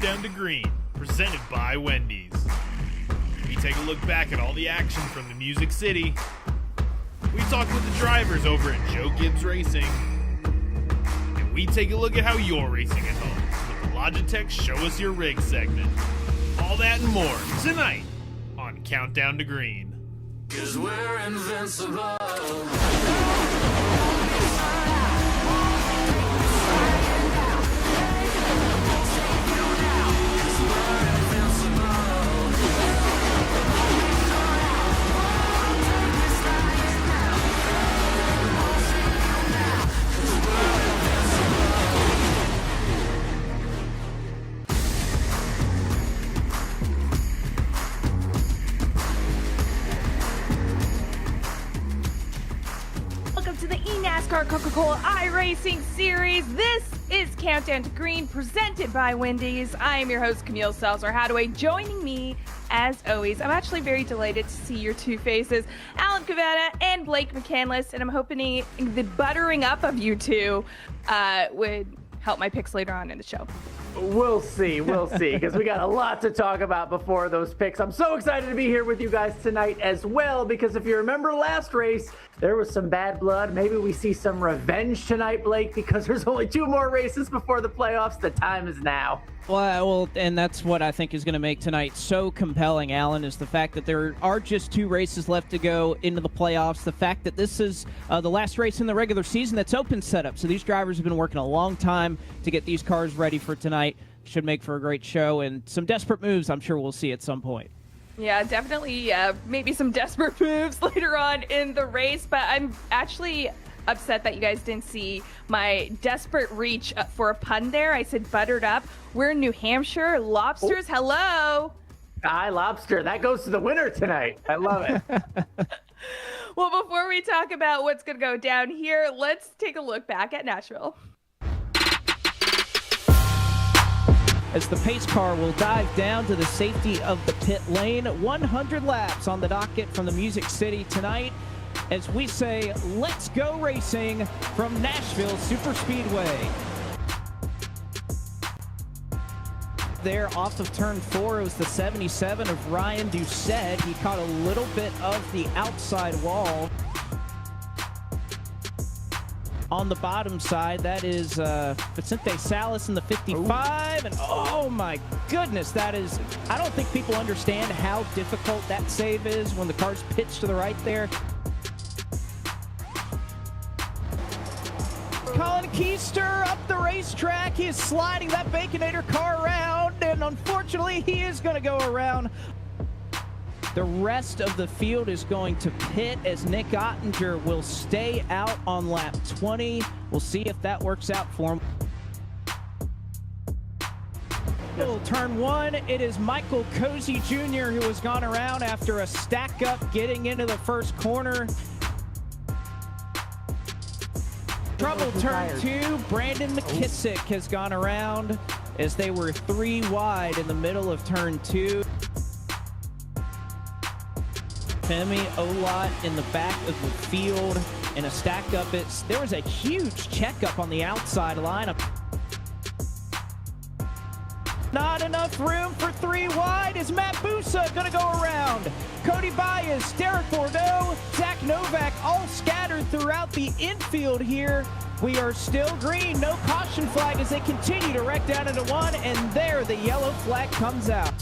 Countdown to Green, presented by Wendy's. We take a look back at all the action from the Music City. We talk with the drivers over at Gibbs Racing. And we take a look at how you're racing at home with the Logitech Show Us Your Rig segment. All that and more tonight on Countdown to Green. 'Cause we're invincible. To the eNASCAR Coca-Cola iRacing series. This is Countdown to Green, presented by Wendy's. I am your host, Camille Salzar-Hadaway. Joining me, as always, I'm actually very delighted to see your two faces, Alan Cavana and Blake McCandless, and I'm hoping the buttering up of you two would help my picks later on in the show. We'll see, because we got a lot to talk about before those picks. I'm so excited to be here with you guys tonight as well, because if you remember last race, there was some bad blood. Maybe we see some revenge tonight, Blake, because there's only 2 more races before the playoffs. The time is now. Well, and that's what I think is going to make tonight so compelling, Alan, is the fact that there are just 2 races left to go into the playoffs. The fact that this is the last race in the regular season that's open setup. So these drivers have been working a long time to get these cars ready for tonight. Should make for a great show, and some desperate moves I'm sure we'll see at some point. Yeah, definitely maybe some desperate moves later on in the race, but I'm actually upset that you guys didn't see my desperate reach for a pun there. I said buttered up. We're in New Hampshire. Lobsters, hello. Hi, Lobster. That goes to the winner tonight. I love it. Well, before we talk about what's going to go down here, let's take a look back at Nashville. As the pace car will dive down to the safety of the pit lane. 100 laps on the docket from the Music City tonight as we say, let's go racing from Nashville Superspeedway. There off of turn 4, it was the 77 of Ryan Doucette. He caught a little bit of the outside wall. On the bottom side, that is Vicente Salas in the 55. And oh my goodness, that is, I don't think people understand how difficult that save is when the car's pitched to the right there. Colin Keister up the racetrack. He is sliding that Baconator car around, and unfortunately, he is going to go around. The rest of the field is going to pit as Nick Ottinger will stay out on lap 20. We'll see if that works out for him. Turn 1, it is Michael Cozy Jr. who has gone around after a stack up getting into the first corner. Trouble turn 2, Brandon McKissick has gone around as they were 3 wide in the middle of turn 2. Femi Olot in the back of the field in a stack up. There was a huge checkup on the outside lineup. Not enough room for 3 wide. Is Matt Busa going to go around? Cody Baez, Derek Bordeaux, Zach Novak all scattered throughout the infield here. We are still green. No caution flag as they continue to wreck down into 1, and there the yellow flag comes out.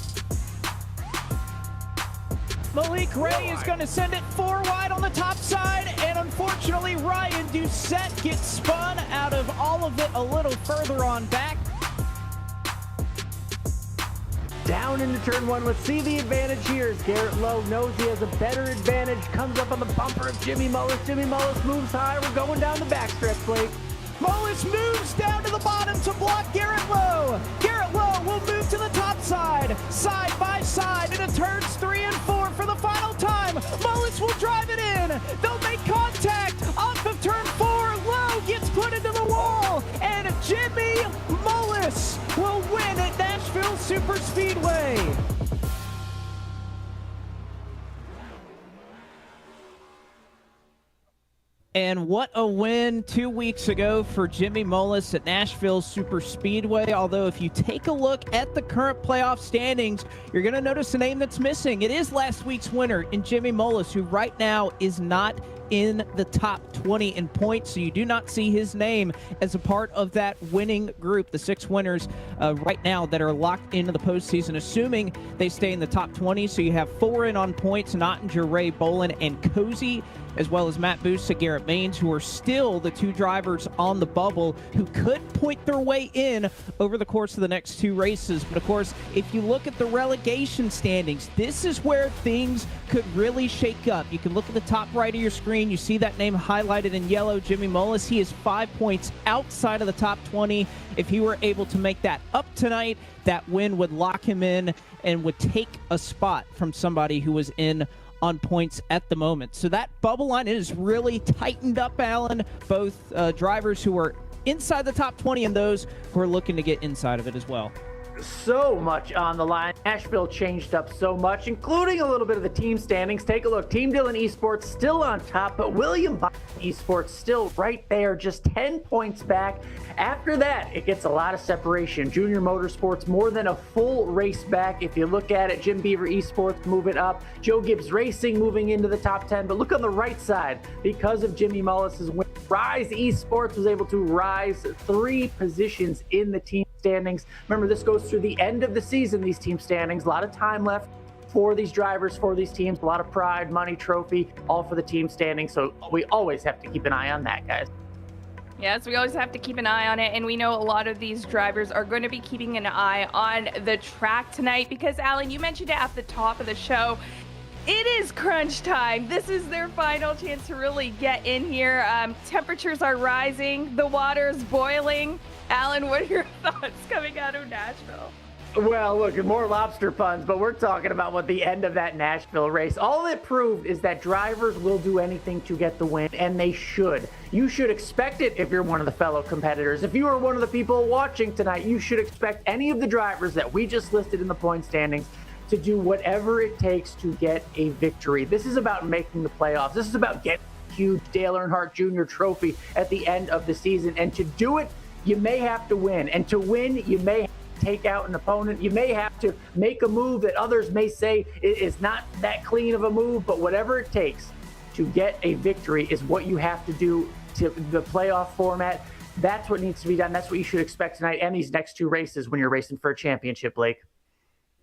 Malik Ray is going to send it 4 wide on the top side, and unfortunately Ryan Doucette gets spun out of all of it a little further on back. Down into turn 1. Let's see the advantage here as Garrett Lowe knows he has a better advantage. Comes up on the bumper of Jimmy Mullis. Jimmy Mullis moves high. We're going down the backstretch, Blake. Mullis moves down to the bottom to block Garrett Lowe. Garrett Lowe will move to the top side, side by side into turns 3 and 4 for the final time. Mullis will drive it in. They'll make contact off of turn 4. Lowe gets put into the wall, and Jimmy Mullis will win at Nashville Superspeedway. And what a win 2 weeks ago for Jimmy Mullis at Nashville Super Speedway. Although if you take a look at the current playoff standings, you're going to notice a name that's missing. It is last week's winner in Jimmy Mullis, who right now is not in the top 20 in points, so you do not see his name as a part of that winning group, the 6 winners right now that are locked into the postseason, assuming they stay in the top 20. So you have 4 in on points: Nottinger, Ray Bolin, and Cozy, as well as Matt Busa, Garrett Maines, who are still the 2 drivers on the bubble who could point their way in over the course of the next 2 races. But of course, if you look at the relegation standings, this is where things could really shake up. You can look at the top right of your screen. You see that name highlighted in yellow, Jimmy Mullis. He is 5 points outside of the top 20. If he were able to make that up tonight, that win would lock him in and would take a spot from somebody who was in on points at the moment. So that bubble line is really tightened up, Alan. Both drivers who are inside the top 20 and those who are looking to get inside of it as well. So much on the line. Nashville changed up so much, including a little bit of the team standings. Take a look. Team Dillon Esports still on top, but William Byron Esports still right there, just 10 points back. After that, it gets a lot of separation. Junior Motorsports more than a full race back. If you look at it, Jim Beaver Esports moving up, Joe Gibbs Racing moving into the top 10. But look on the right side, because of Jimmy Mullis's win, Rise Esports was able to rise 3 positions in the team standings. Remember, this goes through the end of the season, these team standings. A lot of time left for these drivers, for these teams. A lot of pride, money, trophy, all for the team standings. So we always have to keep an eye on that, guys. Yes, we always have to keep an eye on it, and we know a lot of these drivers are going to be keeping an eye on the track tonight because, Alan, you mentioned it at the top of the show. It is crunch time. This is their final chance to really get in here. Temperatures are rising. The water's boiling. Alan, what are your thoughts coming out of Nashville? Well, look, more lobster puns, but we're talking about what the end of that Nashville race. All it proved is that drivers will do anything to get the win, and they should. You should expect it if you're one of the fellow competitors. If you are one of the people watching tonight, you should expect any of the drivers that we just listed in the point standings to do whatever it takes to get a victory. This is about making the playoffs. This is about getting a huge Dale Earnhardt Jr. trophy at the end of the season. And to do it, you may have to win. And to win, you may have to take out an opponent. You may have to make a move that others may say is not that clean of a move, but whatever it takes to get a victory is what you have to do to the playoff format. That's what needs to be done. That's what you should expect tonight and these next 2 races when you're racing for a championship, Blake.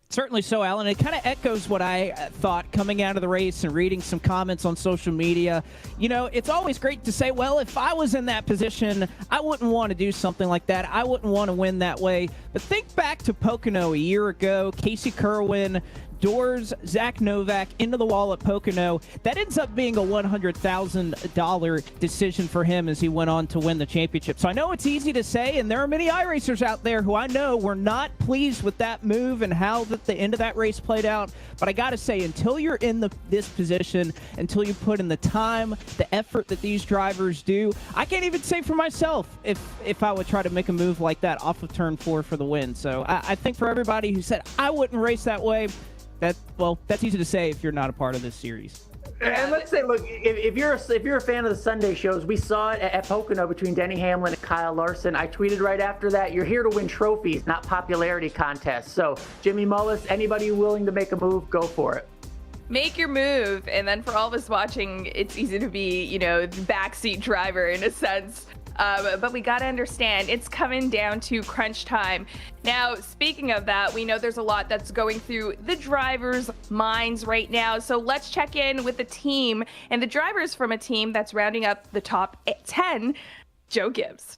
Certainly so, Alan. It kind of echoes what I thought coming out of the race and reading some comments on social media. You know, it's always great to say, well, if I was in that position, I wouldn't want to do something like that. I wouldn't want to win that way. But think back to Pocono a year ago, Casey Kerwin, Doors, Zach Novak into the wall at Pocono. That ends up being a $100,000 decision for him as he went on to win the championship. So I know it's easy to say, and there are many iRacers out there who I know were not pleased with that move and how the end of that race played out. But I got to say, until you're in this position, until you put in the time, the effort that these drivers do, I can't even say for myself if I would try to make a move like that off of turn 4 for the win. So I think for everybody who said, I wouldn't race that way, that's easy to say if you're not a part of this series. And let's say, look, if you're a fan of the Sunday shows, we saw it at Pocono between Denny Hamlin and Kyle Larson. I tweeted right after that, you're here to win trophies, not popularity contests. So, Jimmy Mullis, anybody willing to make a move, go for it. Make your move, and then for all of us watching, it's easy to be, the backseat driver in a sense. But we got to understand, it's coming down to crunch time. Now, speaking of that, we know there's a lot that's going through the drivers' minds right now. So let's check in with the team and the drivers from a team that's rounding up the top 10, Joe Gibbs.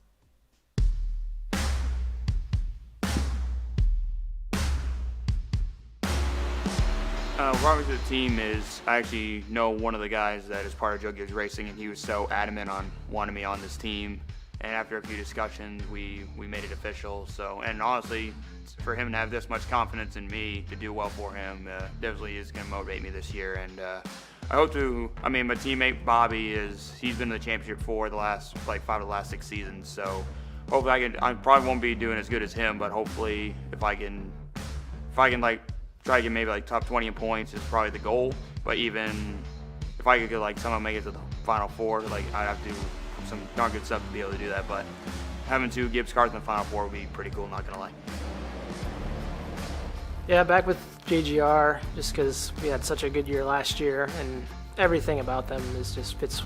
Robert to the team is, I actually know one of the guys that is part of Joe Gibbs Racing, and he was so adamant on wanting me on this team. And after a few discussions, we made it official. So, and honestly, for him to have this much confidence in me to do well for him, definitely is going to motivate me this year. And I hope to. I mean, my teammate Bobby he's been in the championship for the last 5 of the last 6 seasons. So, hopefully I probably won't be doing as good as him, but hopefully if I can try to get maybe top 20 in points is probably the goal. But even if I could somehow make it to the Final Four. Like, I'd have to do some darn good stuff to be able to do that, but having 2 Gibbs cars in the Final Four would be pretty cool, not gonna lie. Yeah, back with JGR, just because we had such a good year last year, and everything about them is just fits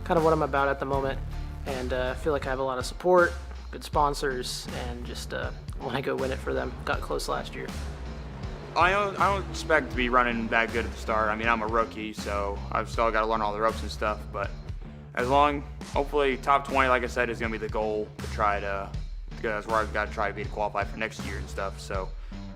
kind of what I'm about at the moment. And I feel like I have a lot of support, good sponsors, and just want to go win it for them. Got close last year. I don't expect to be running that good at the start. I mean, I'm a rookie, so I've still got to learn all the ropes and stuff. But hopefully, top 20, like I said, is going to be the goal to try to, because that's where I've got to try to be to qualify for next year and stuff. So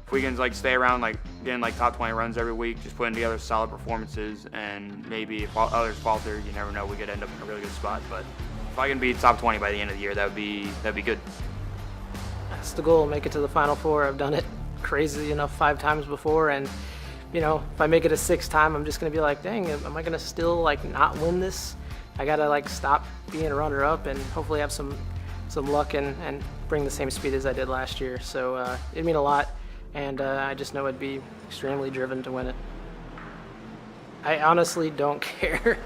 if we can like stay around, like getting like top 20 runs every week, just putting together solid performances, and maybe if others falter, you never know, we could end up in a really good spot. But if I can be top 20 by the end of the year, that'd be good. That's the goal. Make it to the Final Four. I've done it crazy enough 5 times before, and if I make it a 6th time, I'm just gonna be like, dang, am I gonna still like not win this? I gotta like stop being a runner-up and hopefully have some luck and bring the same speed as I did last year. So it'd mean a lot, and I just know I'd be extremely driven to win it. I honestly don't care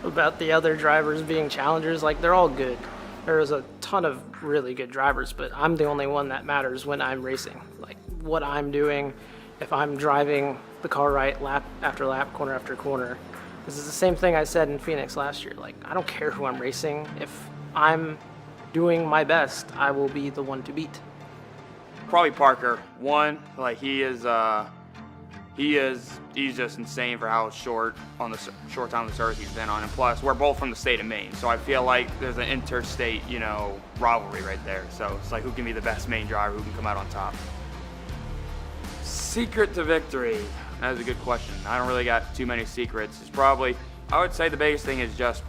about the other drivers being challengers. Like, they're all good. There's a ton of really good drivers, but I'm the only one that matters when I'm racing. Like, what I'm doing, if I'm driving the car right lap after lap, corner after corner. This is the same thing I said in Phoenix last year. Like, I don't care who I'm racing. If I'm doing my best, I will be the one to beat. Probably Parker. One, like he's just insane for how short time on this earth he's been on, and plus we're both from the state of Maine, so I feel like there's an interstate, rivalry right there. So it's like, who can be the best Maine driver, who can come out on top? Secret to victory. That is a good question. I don't really got too many secrets. I would say the biggest thing is just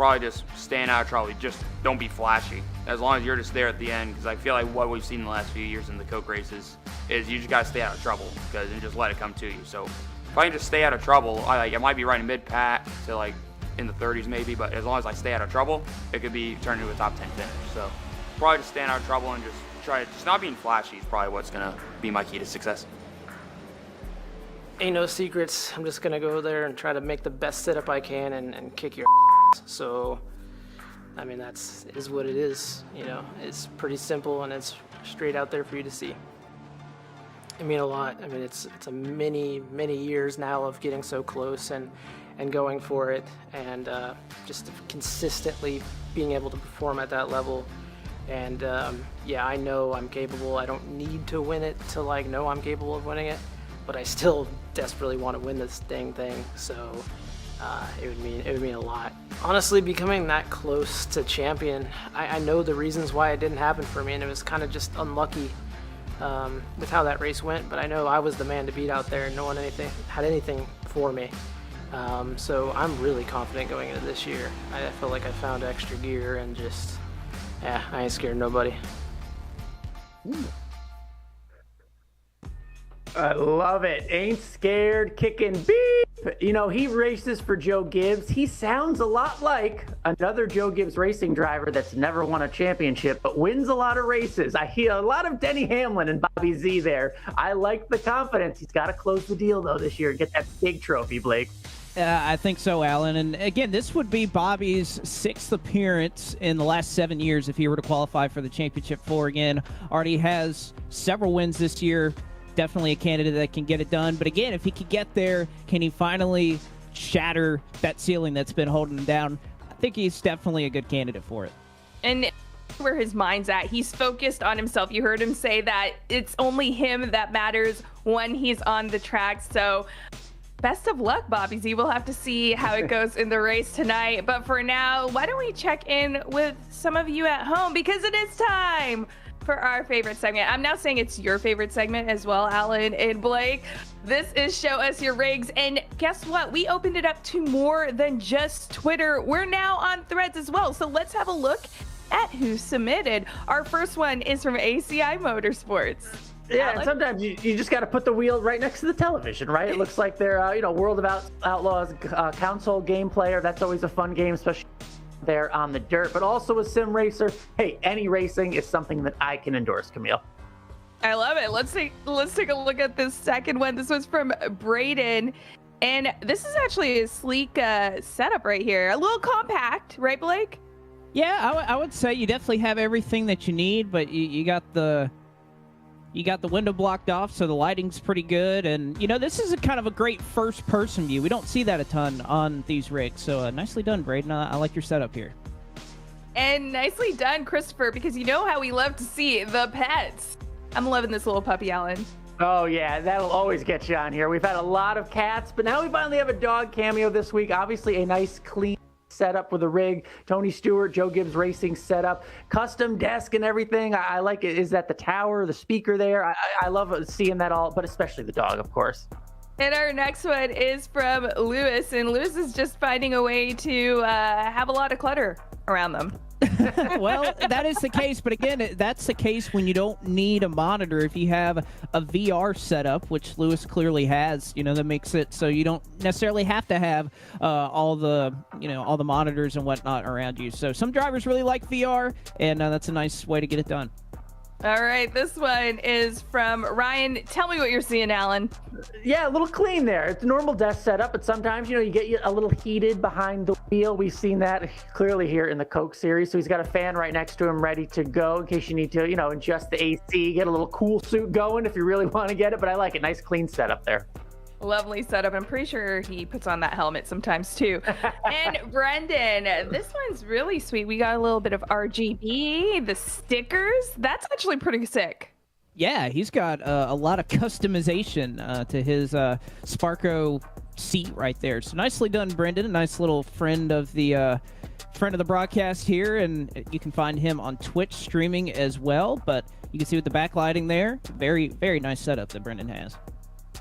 staying out of trouble. Just don't be flashy. As long as you're just there at the end, because I feel like what we've seen in the last few years in the Coke races is you just got to stay out of trouble, and just let it come to you. So if I can just stay out of trouble, I might be running mid-pack to like in the 30s maybe, but as long as I stay out of trouble, it could be turned into a top 10 finish. So probably just staying out of trouble and just not being flashy is probably what's going to be my key to success. Ain't no secrets. I'm just gonna go there and try to make the best setup I can and kick your ass. So, I mean, is what it is. It's pretty simple and it's straight out there for you to see. I mean a lot. I mean, it's a many years now of getting so close and going for it, and just consistently being able to perform at that level. And I know I'm capable. I don't need to win it to know I'm capable of winning it, but I still desperately want to win this dang thing. So it would mean a lot. Honestly, becoming that close to champion, I know the reasons why it didn't happen for me, and it was kind of just unlucky with how that race went. But I know I was the man to beat out there, and no one had anything for me. So I'm really confident going into this year. I feel like I found extra gear, and I ain't scared of nobody. Ooh. I love it. Ain't scared, kicking beep. He races for Joe Gibbs. He sounds a lot like another Joe Gibbs Racing driver that's never won a championship, but wins a lot of races. I hear a lot of Denny Hamlin and Bobby Z there. I like the confidence. He's got to close the deal, though, this year and get that big trophy, Blake. I think so, Alan. And again, this would be Bobby's 6th appearance in the last 7 years if he were to qualify for the championship floor again. Already has several wins this year. Definitely a candidate that can get it done. But again, if he could get there, can he finally shatter that ceiling that's been holding him down? I think he's definitely a good candidate for it. And where his mind's at, he's focused on himself. You heard him say that it's only him that matters when he's on the track. So best of luck, Bobby Z. We'll have to see how it goes in the race tonight. But for now, why don't we check in with some of you at home, because it is time for our favorite segment. I'm now saying it's your favorite segment as well, Alan and Blake. This is Show Us Your Rigs, and guess what? We opened it up to more than just Twitter. We're now on Threads as well, so let's have a look at who submitted. Our first one is from ACI Motorsports. Yeah, Alan? and sometimes you just got to put the wheel right next to the television, right? It looks like they're, World of Outlaws console game player. That's always a fun game, especially there on the dirt, but also a sim racer. Hey, any racing is something that I can endorse, Camille. I love it. Let's take a look at this second one. This was from Braden. And this is actually a sleek setup right here. A little compact, right, Blake? Yeah, I would say you definitely have everything that you need, but you got the window blocked off, so the lighting's pretty good. And, this is a kind of a great first-person view. We don't see that a ton on these rigs, so nicely done, Braden. I like your setup here. And nicely done, Christopher, because you know how we love to see the pets. I'm loving this little puppy, Alan. Oh, yeah, that'll always get you on here. We've had a lot of cats, but now we finally have a dog cameo this week. Obviously, a nice, clean setup with a rig. Tony Stewart, Joe Gibbs Racing setup, custom desk and everything. I like it. Is that the tower, the speaker there? I love seeing that all, but especially the dog, of course. And our next one is from Lewis, and Lewis is just finding a way to have a lot of clutter around them. Well, that is the case, but again, that's the case when you don't need a monitor. If you have a VR setup, which Lewis clearly has, that makes it so you don't necessarily have to have all the monitors and whatnot around you. So some drivers really like VR, and that's a nice way to get it done. All right, this one is from Ryan. Tell me what you're seeing, Alan. Yeah, a little clean there. It's a normal desk setup, but sometimes, you get a little heated behind the wheel. We've seen that clearly here in the Coke series. So he's got a fan right next to him ready to go in case you need to, adjust the AC, get a little cool suit going if you really want to get it. But I like it. Nice, clean setup there. Lovely setup. I'm pretty sure he puts on that helmet sometimes too. And Brendan, this one's really sweet. We got a little bit of RGB, the stickers. That's actually pretty sick. Yeah, he's got a lot of customization to his Sparko seat right there. So nicely done, Brendan. A nice little friend of the broadcast here, and you can find him on Twitch streaming as well. But you can see with the backlighting there, very, very nice setup that Brendan has.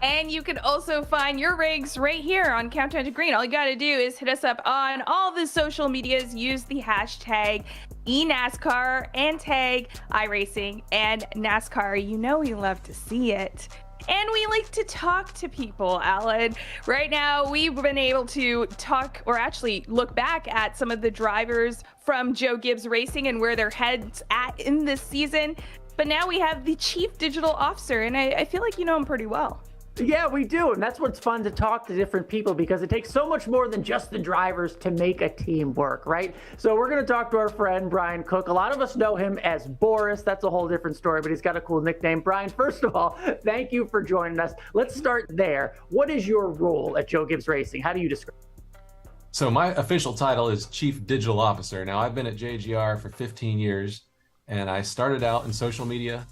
And you can also find your rigs right here on Countdown to Green. All you got to do is hit us up on all the social medias, use the hashtag eNASCAR and tag iRacing and NASCAR. You know we love to see it. And we like to talk to people, Alan. Right now, we've been able to talk, or actually look back at some of the drivers from Joe Gibbs Racing and where their heads at in this season. But now we have the Chief Digital Officer, and I feel like you know him pretty well. Yeah, we do. And that's what's fun to talk to different people because it takes so much more than just the drivers to make a team work, right? So we're going to talk to our friend, Brian Cook. A lot of us know him as Boris. That's a whole different story, but he's got a cool nickname. Brian, first of all, thank you for joining us. Let's start there. What is your role at Joe Gibbs Racing? How do you describe it? So my official title is Chief Digital Officer. Now, I've been at JGR for 15 years, and I started out in social media,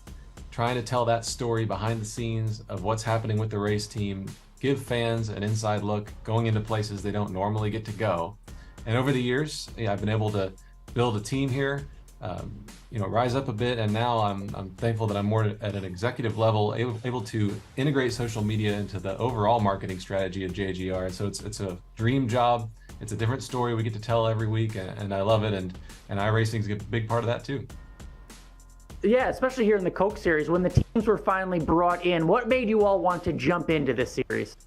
trying to tell that story behind the scenes of what's happening with the race team, give fans an inside look going into places they don't normally get to go. And over the years, I've been able to build a team here, rise up a bit, and now I'm thankful that I'm more at an executive level, able to integrate social media into the overall marketing strategy of JGR. So it's a dream job. It's a different story we get to tell every week, and I love it, and iRacing is a big part of that too. Yeah, especially here in the Coke series, when the teams were finally brought in, what made you all want to jump into this series?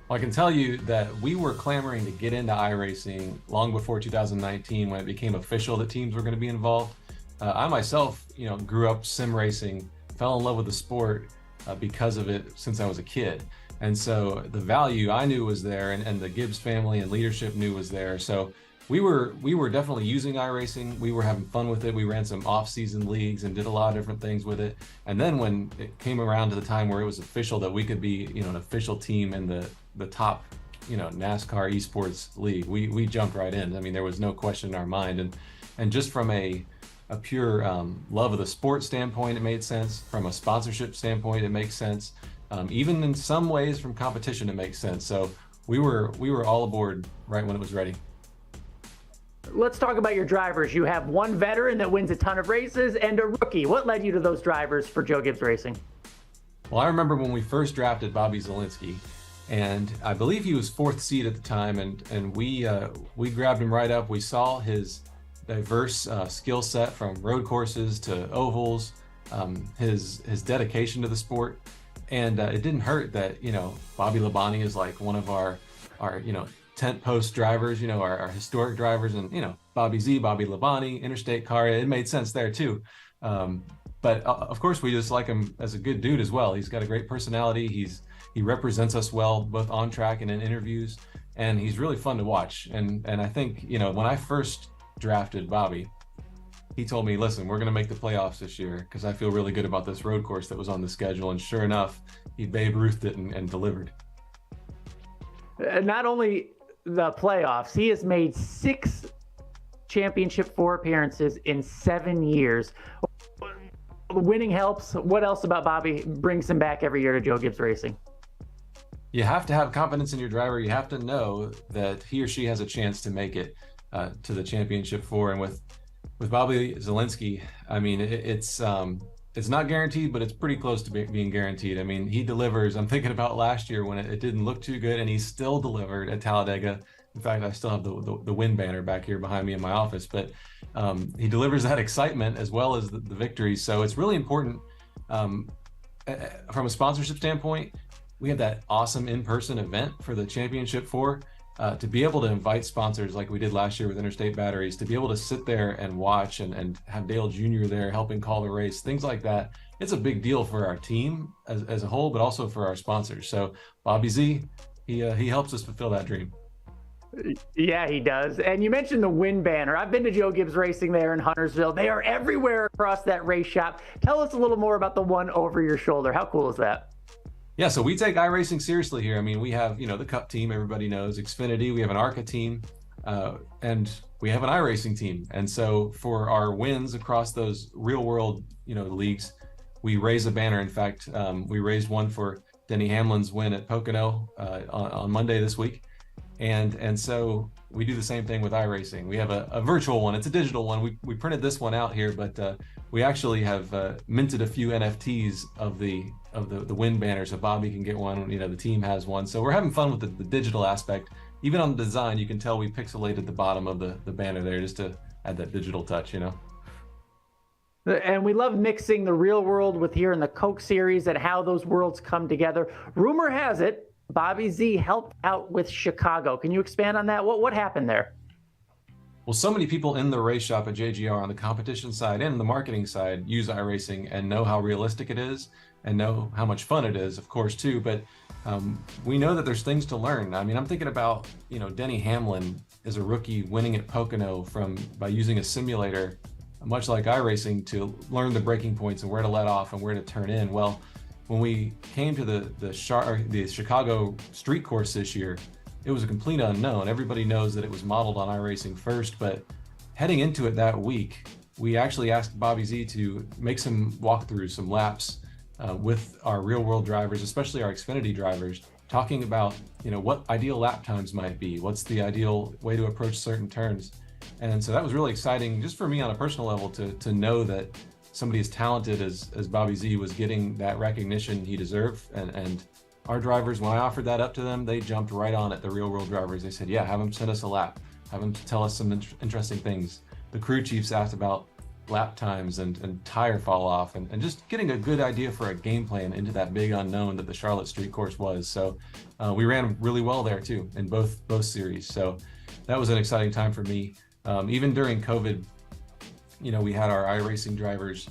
Well, I can tell you that we were clamoring to get into iRacing long before 2019 when it became official that teams were going to be involved. I myself, grew up sim racing, fell in love with the sport because of it since I was a kid. And so the value I knew was there, and the Gibbs family and leadership knew was there. So we were definitely using iRacing. We were having fun with it. We ran some off-season leagues and did a lot of different things with it. And then when it came around to the time where it was official that we could be, an official team in the top, NASCAR esports league, we jumped right in. I mean, there was no question in our mind. And just from a pure love of the sport standpoint, it made sense. From a sponsorship standpoint, it makes sense. Even in some ways from competition, it makes sense. So we were all aboard right when it was ready. Let's talk about your drivers. You have one veteran that wins a ton of races and a rookie. What led you to those drivers for Joe Gibbs Racing? Well, I remember when we first drafted Bobby Zielinski, and I believe he was 4th seed at the time, and we grabbed him right up. We saw his diverse skill set from road courses to ovals, his dedication to the sport, and it didn't hurt that Bobby Labonte is like one of our tent post drivers, our historic drivers, and Bobby Z, Bobby Labonte, Interstate Car. It made sense there too. But of course, we just like him as a good dude as well. He's got a great personality. He represents us well, both on track and in interviews, and he's really fun to watch. And I think, when I first drafted Bobby, he told me, listen, we're going to make the playoffs this year because I feel really good about this road course that was on the schedule. And sure enough, he Babe Ruthed it and delivered. Not only the playoffs, he has made 6 Championship 4 appearances in 7 years. Winning helps. What else about Bobby brings him back every year to Joe Gibbs Racing? You have to have confidence in your driver. You have to know that he or she has a chance to make it to the Championship 4. And with Bobby Zielinski, I mean, it's not guaranteed, but it's pretty close to being guaranteed. I mean, he delivers. I'm thinking about last year when it didn't look too good, and he still delivered at Talladega. In fact, I still have the win banner back here behind me in my office, but he delivers that excitement as well as the victories. So it's really important from a sponsorship standpoint. We have that awesome in-person event for the Championship 4. To be able to invite sponsors like we did last year with Interstate Batteries, to be able to sit there and watch and have Dale Jr. there helping call the race, things like that, it's a big deal for our team as a whole, but also for our sponsors. So Bobby Z, he helps us fulfill that dream. Yeah, he does. And you mentioned the win banner. I've been to Joe Gibbs Racing there in Huntersville. They are everywhere across that race shop. Tell us a little more about the one over your shoulder. How cool is that? Yeah, so we take iRacing seriously here. I mean, we have, the Cup team, everybody knows, Xfinity, we have an ARCA team, and we have an iRacing team. And so for our wins across those real world, leagues, we raise a banner. In fact, we raised one for Denny Hamlin's win at Pocono on Monday this week. And so we do the same thing with iRacing. We have a virtual one. It's a digital one. We printed this one out here, but we actually have minted a few NFTs of the win banner, so Bobby can get one. The team has one. So we're having fun with the digital aspect. Even on the design, you can tell we pixelated the bottom of the banner there just to add that digital touch. And we love mixing the real world with here in the Coke series and how those worlds come together. Rumor has it, Bobby Z helped out with Chicago. Can you expand on that? What happened there? Well, so many people in the race shop at JGR on the competition side and the marketing side use iRacing and know how realistic it is and know how much fun it is, of course, too. But we know that there's things to learn. I mean, I'm thinking about, Denny Hamlin is a rookie winning at Pocono by using a simulator, much like iRacing, to learn the braking points and where to let off and where to turn in. Well, when we came to the Chicago street course this year, it was a complete unknown. Everybody knows that it was modeled on iRacing first, but heading into it that week, we actually asked Bobby Z to make some walkthroughs, some laps with our real world drivers, especially our Xfinity drivers, talking about, what ideal lap times might be, what's the ideal way to approach certain turns. And so that was really exciting just for me on a personal level to know that somebody as talented as Bobby Z was getting that recognition he deserved. And our drivers, when I offered that up to them, they jumped right on it, the real world drivers. They said, yeah, have them send us a lap, have them tell us some interesting things. The crew chiefs asked about lap times and tire fall off and just getting a good idea for a game plan into that big unknown that the Charlotte street course was. So we ran really well there too in both series. So that was an exciting time for me. Even during COVID, we had our iRacing drivers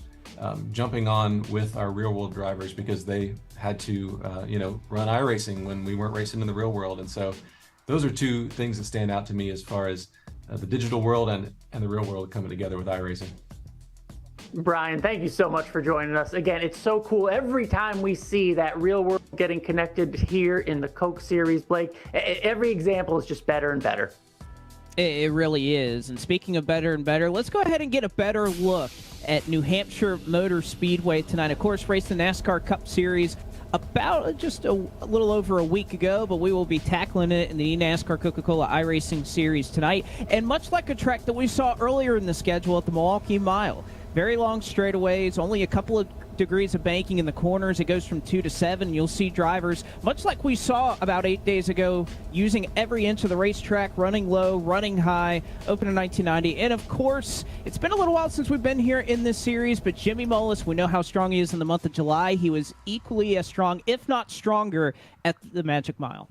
jumping on with our real world drivers because they had to, run iRacing when we weren't racing in the real world. And so those are two things that stand out to me as far as the digital world and the real world coming together with iRacing. Brian, thank you so much for joining us. Again, it's so cool every time we see that real world getting connected here in the Coke series, Blake. Every example is just better and better. It really is. And speaking of better and better, let's go ahead and get a better look at New Hampshire Motor Speedway tonight. Of course, raced the NASCAR Cup Series about just a little over a week ago, but we will be tackling it in the eNASCAR Coca-Cola iRacing Series tonight. And much like a track that we saw earlier in the schedule at the Milwaukee Mile, very long straightaways, only a couple of degrees of banking in the corners. It goes from 2 to 7. You'll see drivers, much like we saw about 8 days ago, using every inch of the racetrack, running low, running high, open in 1990. And of course, it's been a little while since we've been here in this series, but Jimmy Mullis, we know how strong he is in the month of July. He was equally as strong, if not stronger, at the Magic Mile.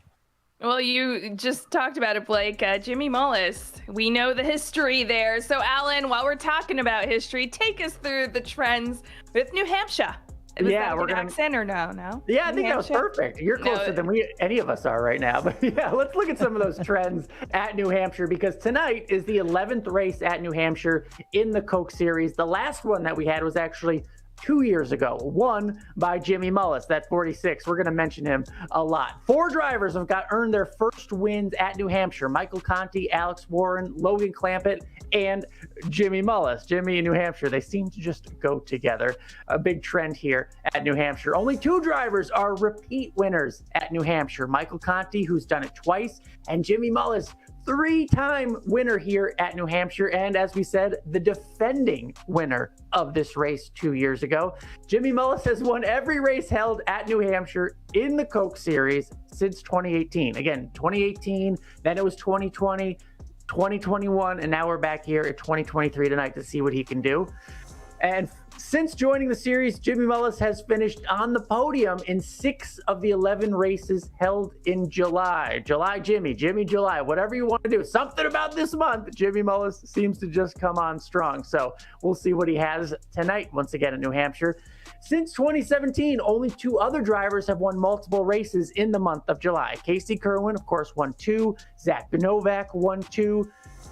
Well, you just talked about it, Blake. Jimmy Mullis, we know the history there. So, Alan, while we're talking about history, take us through the trends with New Hampshire. Was Yeah, that a we're good gonna- accent or no? Yeah, I New think that was Hampshire? perfect. You're No, closer than any of us are right now. But yeah, let's look at some of those trends at New Hampshire, because tonight is the 11th race at New Hampshire in the Coke Series. The last one that we had was actually 2 years ago, won by Jimmy Mullis, that 46. We're going to mention him a lot. 4 drivers have earned their first wins at New Hampshire: Michael Conti, Alex Warren, Logan Clampett, and Jimmy Mullis. Jimmy and New Hampshire, they seem to just go together. A big trend here at New Hampshire. Only 2 drivers are repeat winners at New Hampshire: Michael Conti, who's done it twice, and Jimmy Mullis, 3-time winner here at New Hampshire, and as we said, the defending winner of this race 2 years ago. Jimmy Mullis has won every race held at New Hampshire in the Coke Series since 2018. Again, 2018, then it was 2020, 2021, and now we're back here at 2023 tonight to see what he can do. And since joining the series, Jimmy Mullis has finished on the podium in 6 of the 11 races held in July. Jimmy, July, whatever you want to do. Something about this month, Jimmy Mullis seems to just come on strong. So we'll see what he has tonight once again in New Hampshire. Since 2017, only 2 other drivers have won multiple races in the month of July. Casey Kerwin, of course, won 2. Zach Novak won 2.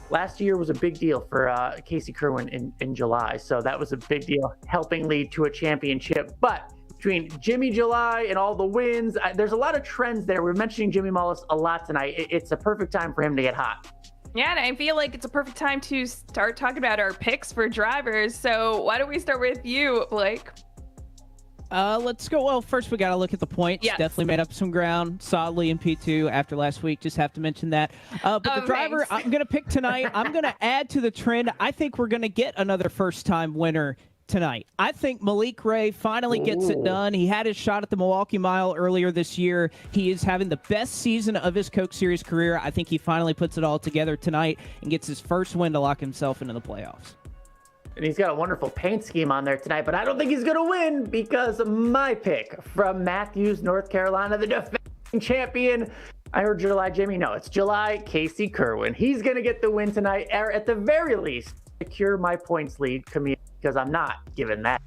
Last year was a big deal for Casey Kerwin in July, so that was a big deal, helping lead to a championship. But between Jimmy July and all the wins, there's a lot of trends there. We're mentioning Jimmy Mullis a lot tonight. It's a perfect time for him to get hot. Yeah, and I feel like it's a perfect time to start talking about our picks for drivers. So why don't we start with you, Blake? Let's go. Well, first we got to look at the points. Yes. Definitely made up some ground solidly in P2 after last week. Just have to mention that. But the driver thanks. I'm going to pick tonight, I'm going to add to the trend. I think we're going to get another first-time winner tonight. I think Malik Ray finally gets it done. He had his shot at the Milwaukee Mile earlier this year. He is having the best season of his Coke Series career. I think he finally puts it all together tonight and gets his first win to lock himself into the playoffs. And he's got a wonderful paint scheme on there tonight, but I don't think he's going to win, because my pick from Matthews, North Carolina, the defending champion. I heard July, Jimmy. No, it's July, Casey Kerwin. He's going to get the win tonight, or at the very least, secure my points lead, Camille, because I'm not giving that.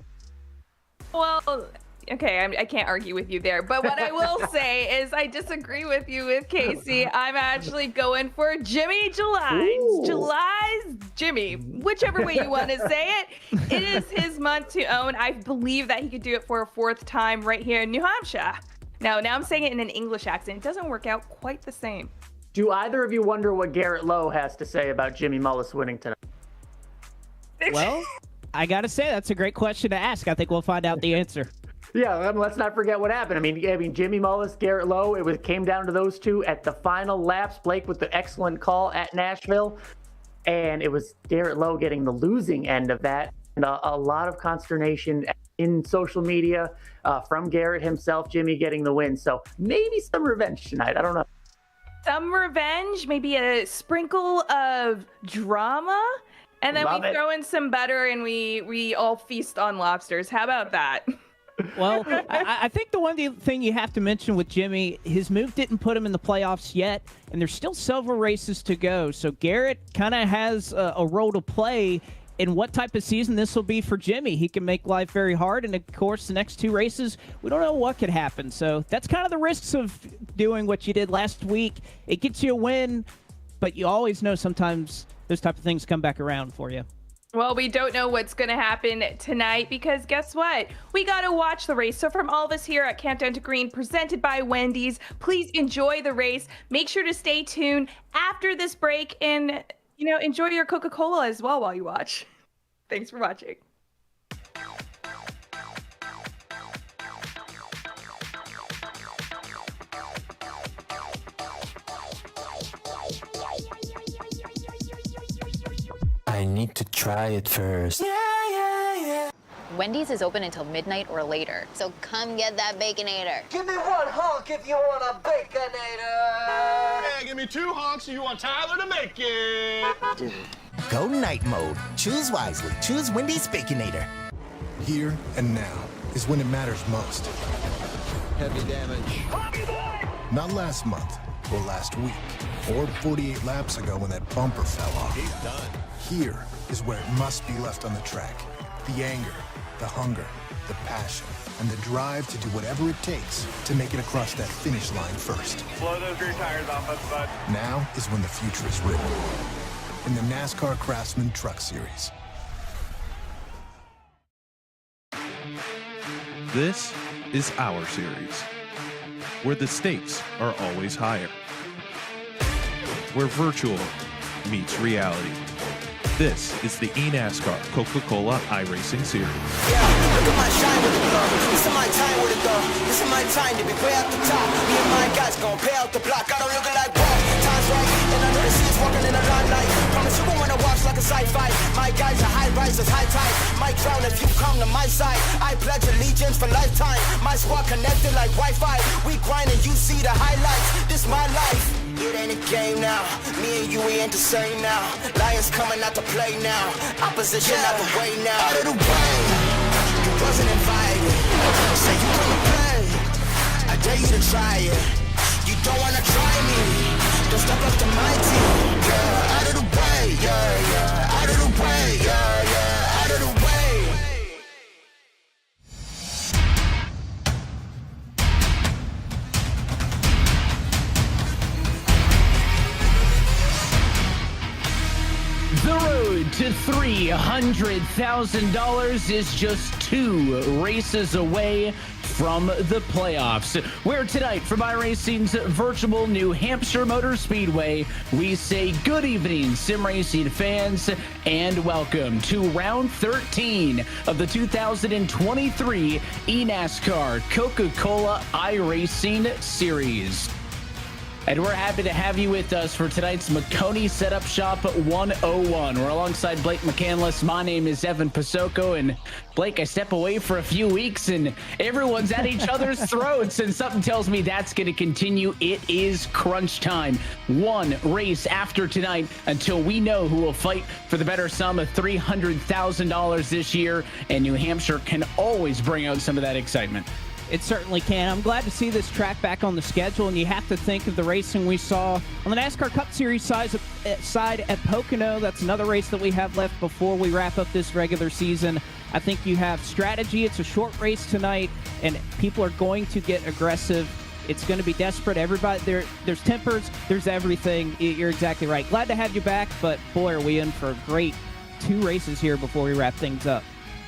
Well, okay, I can't argue with you there. But what I will say is I disagree with you with Casey. I'm actually going for Jimmy July. Ooh. July's Jimmy, whichever way you want to say it. It is his month to own. I believe that he could do it for a 4th time right here in New Hampshire. Now I'm saying it in an English accent. It doesn't work out quite the same. Do either of you wonder what Garrett Lowe has to say about Jimmy Mullis winning tonight? Well, I got to say, that's a great question to ask. I think we'll find out the answer. Yeah, let's not forget what happened. I mean, Jimmy Mullis, Garrett Lowe, it came down to those two at the final laps. Blake with the excellent call at Nashville. And it was Garrett Lowe getting the losing end of that. And a lot of consternation in social media from Garrett himself, Jimmy getting the win. So maybe some revenge tonight. I don't know. Some revenge, maybe a sprinkle of drama, and then Love we it. throw in some butter and we all feast on lobsters. How about that? Well, I think the one thing you have to mention with Jimmy, his move didn't put him in the playoffs yet, and there's still several races to go. So Garrett kind of has a role to play in what type of season this will be for Jimmy. He can make life very hard, and of course, the next 2 races, we don't know what could happen. So that's kind of the risks of doing what you did last week. It gets you a win, but you always know sometimes those type of things come back around for you. Well, we don't know what's going to happen tonight because guess what? We got to watch the race. So from all of us here at Countdown to Green, presented by Wendy's, please enjoy the race. Make sure to stay tuned after this break and, enjoy your Coca-Cola as well while you watch. Thanks for watching. I need to try it first. Wendy's is open until midnight or later, so come get that Baconator. Give me 1 honk if you want a Baconator. Yeah, give me 2 honks if you want Tyler to make it. Go night mode. Choose wisely. Choose Wendy's Baconator. Here and now is when it matters most. Heavy damage. Not last month or last week or 48 laps ago when that bumper fell off. He's done. Here is where it must be left on the track. The anger, the hunger, the passion, and the drive to do whatever it takes to make it across that finish line first. Blow those rear tires off us, bud. Now is when the future is written in the NASCAR Craftsman Truck Series. This is our series, where the stakes are always higher, where virtual meets reality. This is the eNASCAR Coca-Cola iRacing Series. Yeah, look at my shine with the blow. This is my time with it though. This is my time to be way at the top. Me and my guys gon' pay out the block. I don't look like walk. Time's right, and I know the scene's walking in a limelight. Promise you won't wanna watch like a sci-fi. My guys are high risers, high tide. Might drown if you come to my side. I pledge allegiance for lifetime. My squad connected like Wi-Fi. We grind and you see the highlights. This my life. It ain't a game now. Me and you, we ain't the same now. Lions coming out to play now. Opposition out the way now. Out of the way. You wasn't invited. Say you wanna play. I dare you to try it. You don't wanna try me. Don't step up to my team. Yeah, out of the way. Yeah, yeah. Out of the way. Yeah, yeah. Out of the way. The road to $300,000 is just 2 races away from the playoffs. Where tonight from iRacing's virtual New Hampshire Motor Speedway, we say good evening, sim racing fans, and welcome to round 13 of the 2023 eNASCAR Coca-Cola iRacing Series. And we're happy to have you with us for tonight's McConey Setup Shop 101. We're alongside Blake McCandless. My name is Evan Pasoko. And Blake, I step away for a few weeks and everyone's at each other's throats. And something tells me that's going to continue. It is crunch time. 1 race after tonight until we know who will fight for the better sum of $300,000 this year. And New Hampshire can always bring out some of that excitement. It certainly can. I'm glad to see this track back on the schedule, and you have to think of the racing we saw on the NASCAR Cup Series side at Pocono. That's another race that we have left before we wrap up this regular season. I think you have strategy. It's a short race tonight, and people are going to get aggressive. It's going to be desperate. Everybody, there's tempers, there's everything. You're exactly right. Glad to have you back, but boy, are we in for a great 2 races here before we wrap things up.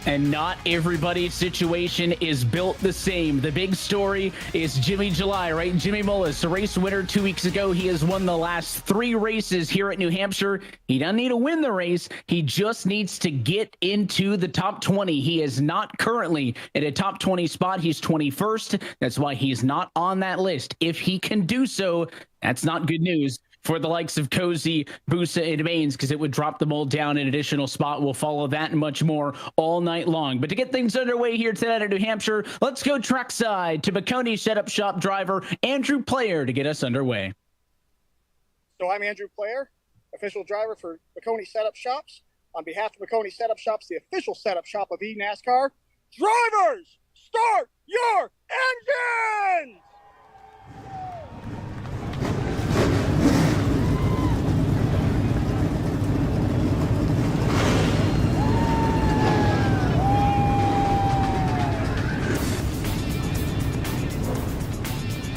And not everybody's situation is built the same. The big story is Jimmy July, right? Jimmy Mullis, a race winner 2 weeks ago. He has won the last 3 races here at New Hampshire. He doesn't need to win the race. He just needs to get into the top 20. He is not currently in a top 20 spot. He's 21st. That's why he's not on that list. If he can do so, that's not good news for the likes of Cozy, Busa, and Baines, because it would drop them all down an additional spot. We'll follow that and much more all night long. But to get things underway here tonight at New Hampshire, let's go trackside to McConey Setup Shop driver Andrew Player to get us underway. So I'm Andrew Player, official driver for McConey Setup Shops. On behalf of McConey Setup Shops, the official setup shop of eNASCAR, drivers, start your engines!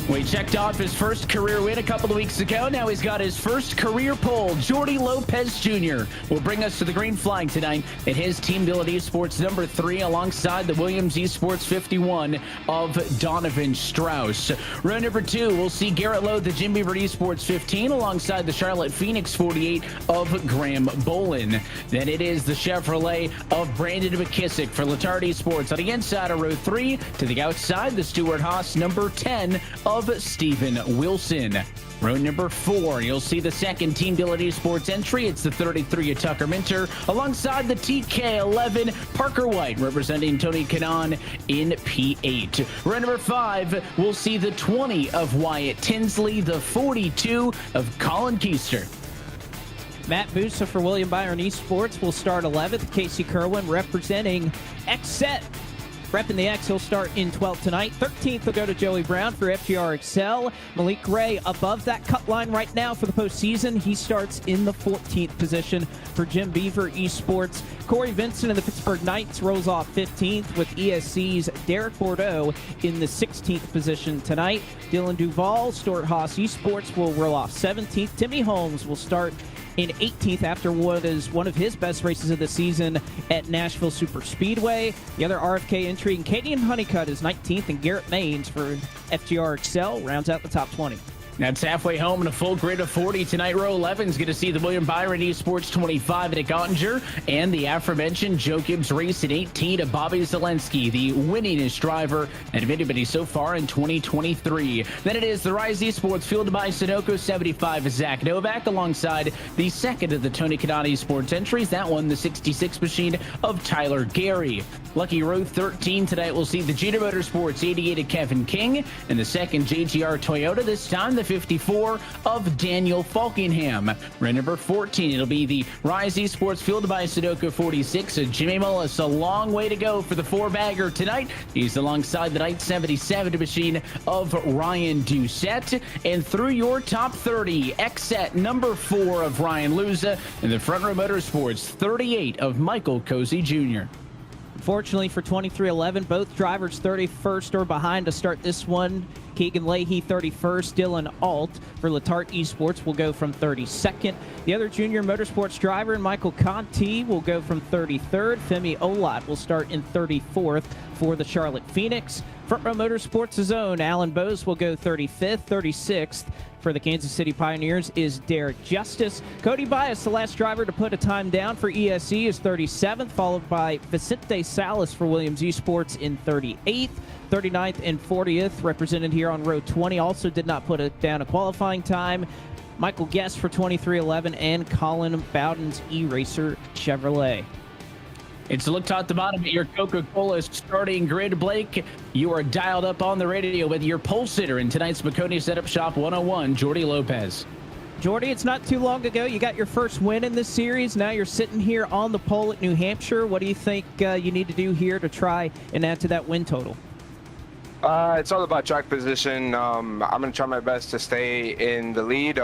We checked off his first career win a couple of weeks ago. Now he's got his first career pole. Jordy Lopez Jr. will bring us to the green flag tonight in his Team Build Esports number 3 alongside the Williams Esports 51 of Donovan Strauss. Row number 2, we'll see Garrett Lowe, the Jim Beaver Esports 15 alongside the Charlotte Phoenix 48 of Graham Bolin. Then it is the Chevrolet of Brandon McKissick for Letard Esports on the inside of row 3. To the outside, the Stuart Haas number 10 of Stephen Wilson. Row number 4, you'll see the second Team Build Esports entry. It's the 33 of Tucker Minter alongside the TK11 Parker White representing Tony Kanon in P8. Row number 5, we'll see the 20 of Wyatt Tinsley, the 42 of Colin Keister. Matt Busa for William Byron Esports will start 11th. Casey Kerwin representing XSET Repping the X, he'll start in 12th tonight. 13th will go to Joey Brown for FGR Excel. Malik Ray above that cut line right now for the postseason. He starts in the 14th position for Jim Beaver Esports. Corey Vincent of the Pittsburgh Knights rolls off 15th with ESC's Derek Bordeaux in the 16th position tonight. Dylan Duvall, Stuart Haas Esports will roll off 17th. Timmy Holmes will start in 18th after what is one of his best races of the season at Nashville Super Speedway. The other RFK entry, and Cadian Honeycutt is 19th, and Garrett Maines for FGR Excel rounds out the top 20. That's halfway home in a full grid of 40 tonight. Row 11 is going to see the William Byron Esports 25 at Ottinger and the aforementioned Joe Gibbs race at 18 of Bobby Zelensky, the winningest driver out of anybody so far in 2023. Then it is the Rise Esports fielded by Sunoco 75 Zach Novak alongside the second of the Tony Kanata Esports entries. That one, the 66 machine of Tyler Gary. Lucky row 13 tonight will see the Jeter Motorsports 88 of Kevin King and the second JGR Toyota, this time the 54 of Daniel Falkingham. Row number 14, it'll be the Rise Esports fielded by Sudoku 46 of Jimmy Mullis. A long way to go for the four-bagger tonight. He's alongside the Knight 77 machine of Ryan Doucette. And through your top 30, X-Set number 4 of Ryan Luza and the Front Row Motorsports 38 of Michael Cozy Jr. Unfortunately for 2311, both drivers 31st or behind to start this one. Keegan Leahy 31st, Dylan Alt for Letarte Esports will go from 32nd. The other junior motorsports driver, Michael Conti, will go from 33rd. Femi Olat will start in 34th for the Charlotte Phoenix. Front Row Motorsports' own Alan Bose will go 35th. 36th for the Kansas City Pioneers is Derek Justice. Cody Bias, the last driver to put a time down for ESE, is 37th, followed by Vicente Salas for Williams Esports in 38th. 39th and 40th represented here on row 20 also did not put down a qualifying time. Michael Guest for 2311 and Colin Bowden's E-Racer Chevrolet. It's a look top to bottom at your Coca-Cola starting grid. Blake, you are dialed up on the radio with your pole sitter in tonight's McConey Setup Shop 101, Jordy Lopez. Jordy, it's not too long ago you got your first win in this series. Now you're sitting here on the pole at New Hampshire. What do you think you need to do here to try and add to that win total? It's all about track position. I'm going to try my best to stay in the lead.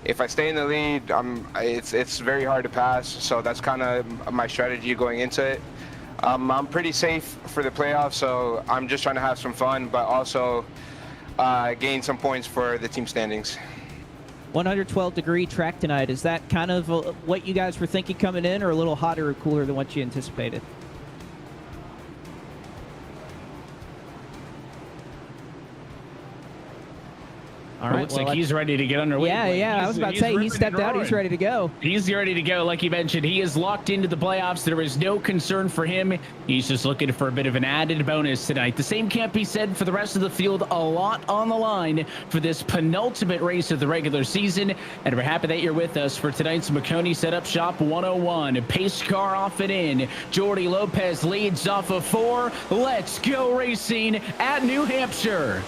If I stay in the lead, it's very hard to pass, so that's kind of my strategy going into it. I'm pretty safe for the playoffs, so I'm just trying to have some fun, but also gain some points for the team standings. 112-degree track tonight. Is that kind of what you guys were thinking coming in, or a little hotter or cooler than what you anticipated? All right. Looks like he's ready to get underway. Yeah. I was about to say, he stepped out. He's ready to go. He's ready to go. Like you mentioned, he is locked into the playoffs. There is no concern for him. He's just looking for a bit of an added bonus tonight. The same can't be said for the rest of the field. A lot on the line for this penultimate race of the regular season. And we're happy that you're with us for tonight's McConey Setup Shop 101. Pace car off and in. Jordy Lopez leads off of 4. Let's go racing at New Hampshire.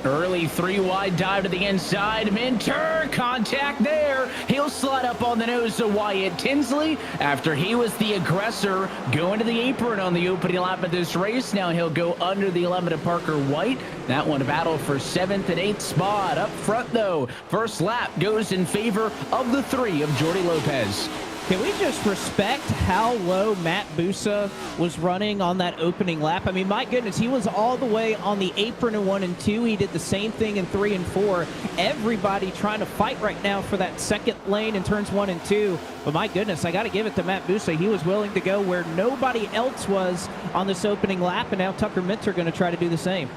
Early 3-wide dive to the inside. Minter, contact there. He'll slide up on the nose of Wyatt Tinsley after he was the aggressor going to the apron on the opening lap of this race. Now he'll go under the 11 of Parker White. That one a battle for 7th and 8th spot. Up front, though, first lap goes in favor of the 3 of Jordy Lopez. Can we just respect how low Matt Busa was running on that opening lap? I mean, my goodness, he was all the way on the apron in 1 and 2. He did the same thing in 3 and 4. Everybody trying to fight right now for that second lane in turns 1 and 2. But my goodness, I got to give it to Matt Busa. He was willing to go where nobody else was on this opening lap, and now Tucker Minter going to try to do the same.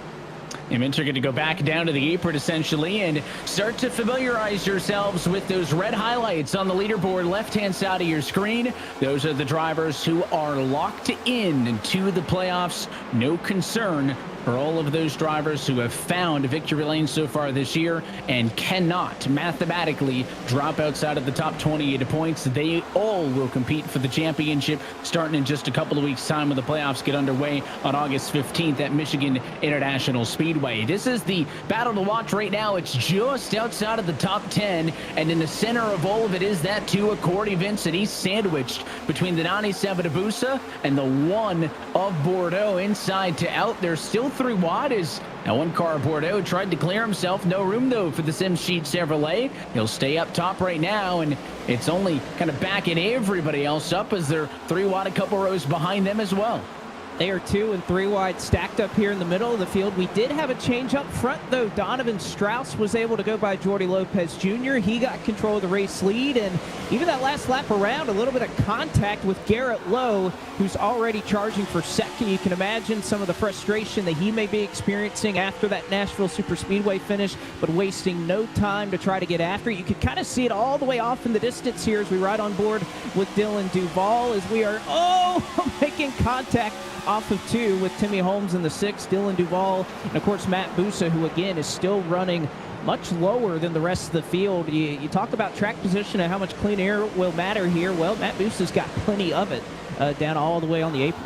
And Minter going to go back down to the apron essentially and start to familiarize yourselves with those red highlights on the leaderboard left-hand side of your screen. Those are the drivers who are locked in to the playoffs. No concern for all of those drivers who have found victory lane so far this year and cannot mathematically drop outside of the top 28 points. They all will compete for the championship starting in just a couple of weeks' time when the playoffs get underway on August 15th at Michigan International Speedway. Speedway. This is the battle to watch right now. It's just outside of the top 10, and in the center of all of it is that 2 of Cordy Vincent. He's sandwiched between the 97 of Busa and the 1 of Bordeaux. Inside to out, there's still 3 wide as now 1 car of Bordeaux tried to clear himself. No room, though, for the Sim Sheet Chevrolet. He'll stay up top right now, and it's only kind of backing everybody else up as they're 3 wide, a couple rows behind them as well. They are 2 and 3 wide stacked up here in the middle of the field. We did have a change up front, though. Donovan Strauss was able to go by Jordy Lopez Jr. He got control of the race lead, and even that last lap around, a little bit of contact with Garrett Lowe, who's already charging for second. You can imagine some of the frustration that he may be experiencing after that Nashville Superspeedway finish, but wasting no time to try to get after it. You can kind of see it all the way off in the distance here as we ride on board with Dylan Duval as we are, making contact off of 2 with Timmy Holmes in the 6, Dylan Duval, and of course Matt Busa, who again is still running much lower than the rest of the field. You talk about track position and how much clean air will matter here. Well, Matt Busa's got plenty of it down all the way on the apron.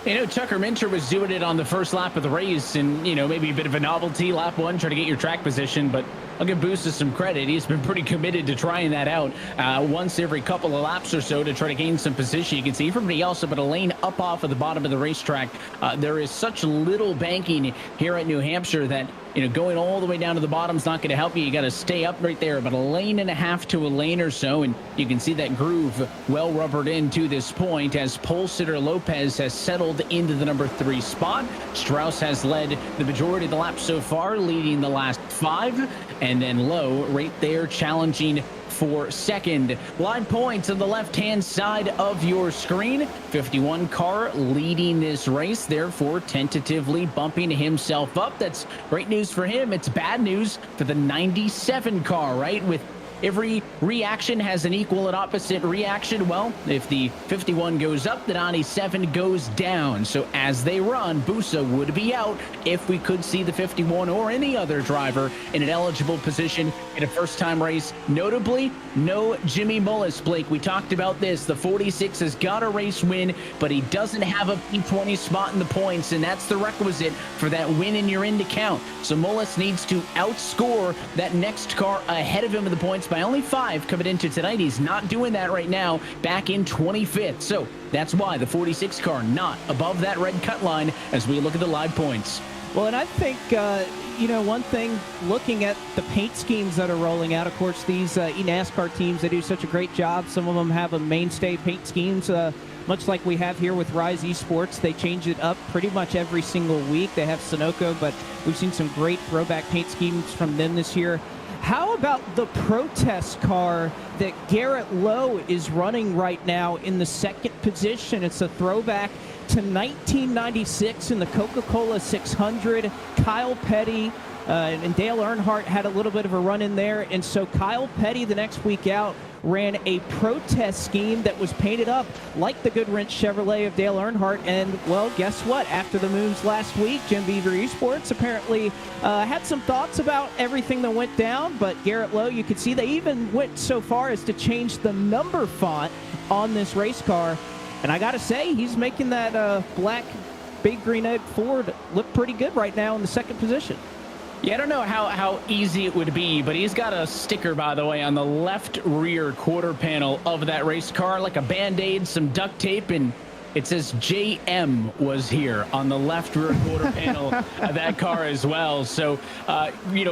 You know, Tucker Minter was doing it on the first lap of the race, and, you know, maybe a bit of a novelty, lap 1, try to get your track position, but I'll give Busa some credit. He's been pretty committed to trying that out once every couple of laps or so to try to gain some position. You can see everybody else up at a lane up off of the bottom of the racetrack. There is such little banking here at New Hampshire that, you know, going all the way down to the bottom is not going to help you. You got to stay up right there, about a lane and a half to a lane or so, and you can see that groove well rubbered in to this point as pole sitter Lopez has settled into the number 3 spot. Strauss has led the majority of the laps so far, leading the last 5, and then Lowe right there challenging for second. Line points on the left-hand side of your screen. 51 car leading this race, therefore tentatively bumping himself up. That's great news for him. It's bad news for the 97 car, right? With every reaction has an equal and opposite reaction. Well, if the 51 goes up, the 97 goes down. So as they run, Busa would be out if we could see the 51 or any other driver in an eligible position in a first-time race. Notably, no Jimmy Mullis. Blake, we talked about this. The 46 has got a race win, but he doesn't have a P20 spot in the points, and that's the requisite for that win in your end to count. So Mullis needs to outscore that next car ahead of him in the points by only 5 coming into tonight. He's not doing that right now, back in 25th. So that's why the 46 car not above that red cut line as we look at the live points. Well, and I think, one thing, looking at the paint schemes that are rolling out, of course, these eNASCAR teams, they do such a great job. Some of them have a mainstay paint schemes, much like we have here with Rise Esports. They change it up pretty much every single week. They have Sunoco, but we've seen some great throwback paint schemes from them this year. How about the protest car that Garrett Lowe is running right now in the 2nd position? It's a throwback to 1996 in the Coca-Cola 600. Kyle Petty and Dale Earnhardt had a little bit of a run in there. And so Kyle Petty the next week out ran a protest scheme that was painted up like the Goodwrench Chevrolet of Dale Earnhardt. And, well, guess what? After the moves last week, Jim Beaver Esports apparently had some thoughts about everything that went down. But Garrett Lowe, you could see they even went so far as to change the number font on this race car. And I got to say, he's making that black Big Green Egg Ford look pretty good right now in the 2nd position. Yeah, I don't know how easy it would be, but he's got a sticker, by the way, on the left rear quarter panel of that race car, like a Band-Aid, some duct tape, and it says JM was here on the left rear quarter panel of that car as well. So,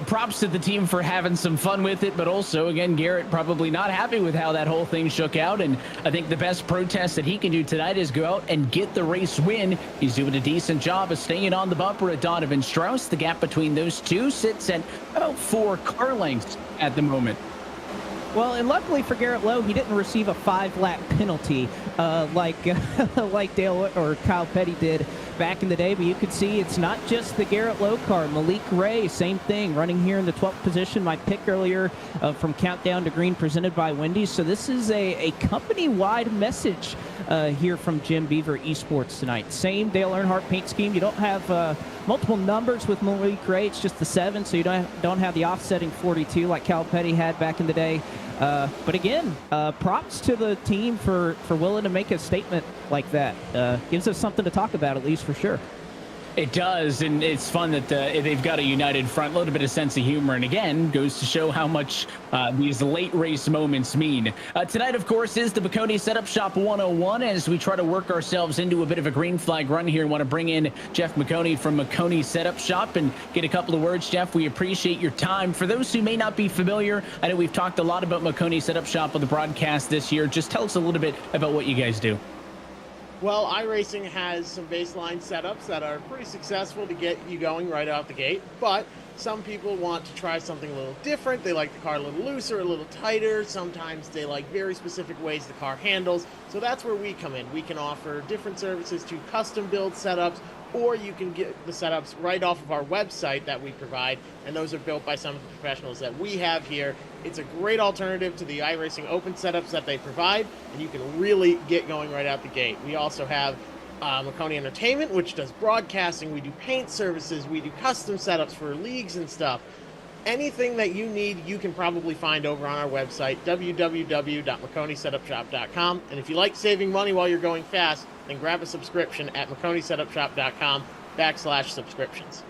props to the team for having some fun with it, but also, again, Garrett probably not happy with how that whole thing shook out, and I think the best protest that he can do tonight is go out and get the race win. He's doing a decent job of staying on the bumper at Donovan Strauss. The gap between those two sits at about 4 car lengths at the moment. Well, and luckily for Garrett Lowe, he didn't receive a 5-lap penalty like Dale or Kyle Petty did back in the day. But you could see it's not just the Garrett Lowe car. Malik Ray, same thing, running here in the 12th position. My pick earlier from Countdown to Green presented by Wendy's. So this is a company-wide message here from Jim Beaver Esports tonight. Same Dale Earnhardt paint scheme. You don't have multiple numbers with Malik Ray. It's just the 7, so you don't have the offsetting 42 like Cal Petty had back in the day. But again, props to the team for willing to make a statement like that. Gives us something to talk about, at least for sure. It does, and it's fun that they've got a united front, a little bit of sense of humor, and again, goes to show how much these late race moments mean. Tonight, of course, is the McConey Setup Shop 101 as we try to work ourselves into a bit of a green flag run here. Want to bring in Jeff McConey from McConey Setup Shop and get a couple of words. Jeff, we appreciate your time. For those who may not be familiar, I know we've talked a lot about McConey Setup Shop on the broadcast this year. Just tell us a little bit about what you guys do. Well, iRacing has some baseline setups that are pretty successful to get you going right out the gate, but some people want to try something a little different. They like the car a little looser, a little tighter. Sometimes they like very specific ways the car handles. So that's where we come in. We can offer different services to custom build setups, or you can get the setups right off of our website that we provide, and those are built by some of the professionals that we have here. It's a great alternative to the iRacing Open setups that they provide, and you can really get going right out the gate. We also have McConey Entertainment, which does broadcasting. We do paint services. We do custom setups for leagues and stuff. Anything that you need, you can probably find over on our website, www.mcconeysetupshop.com. And if you like saving money while you're going fast, then grab a subscription at mcconeysetupshop.com/subscriptions.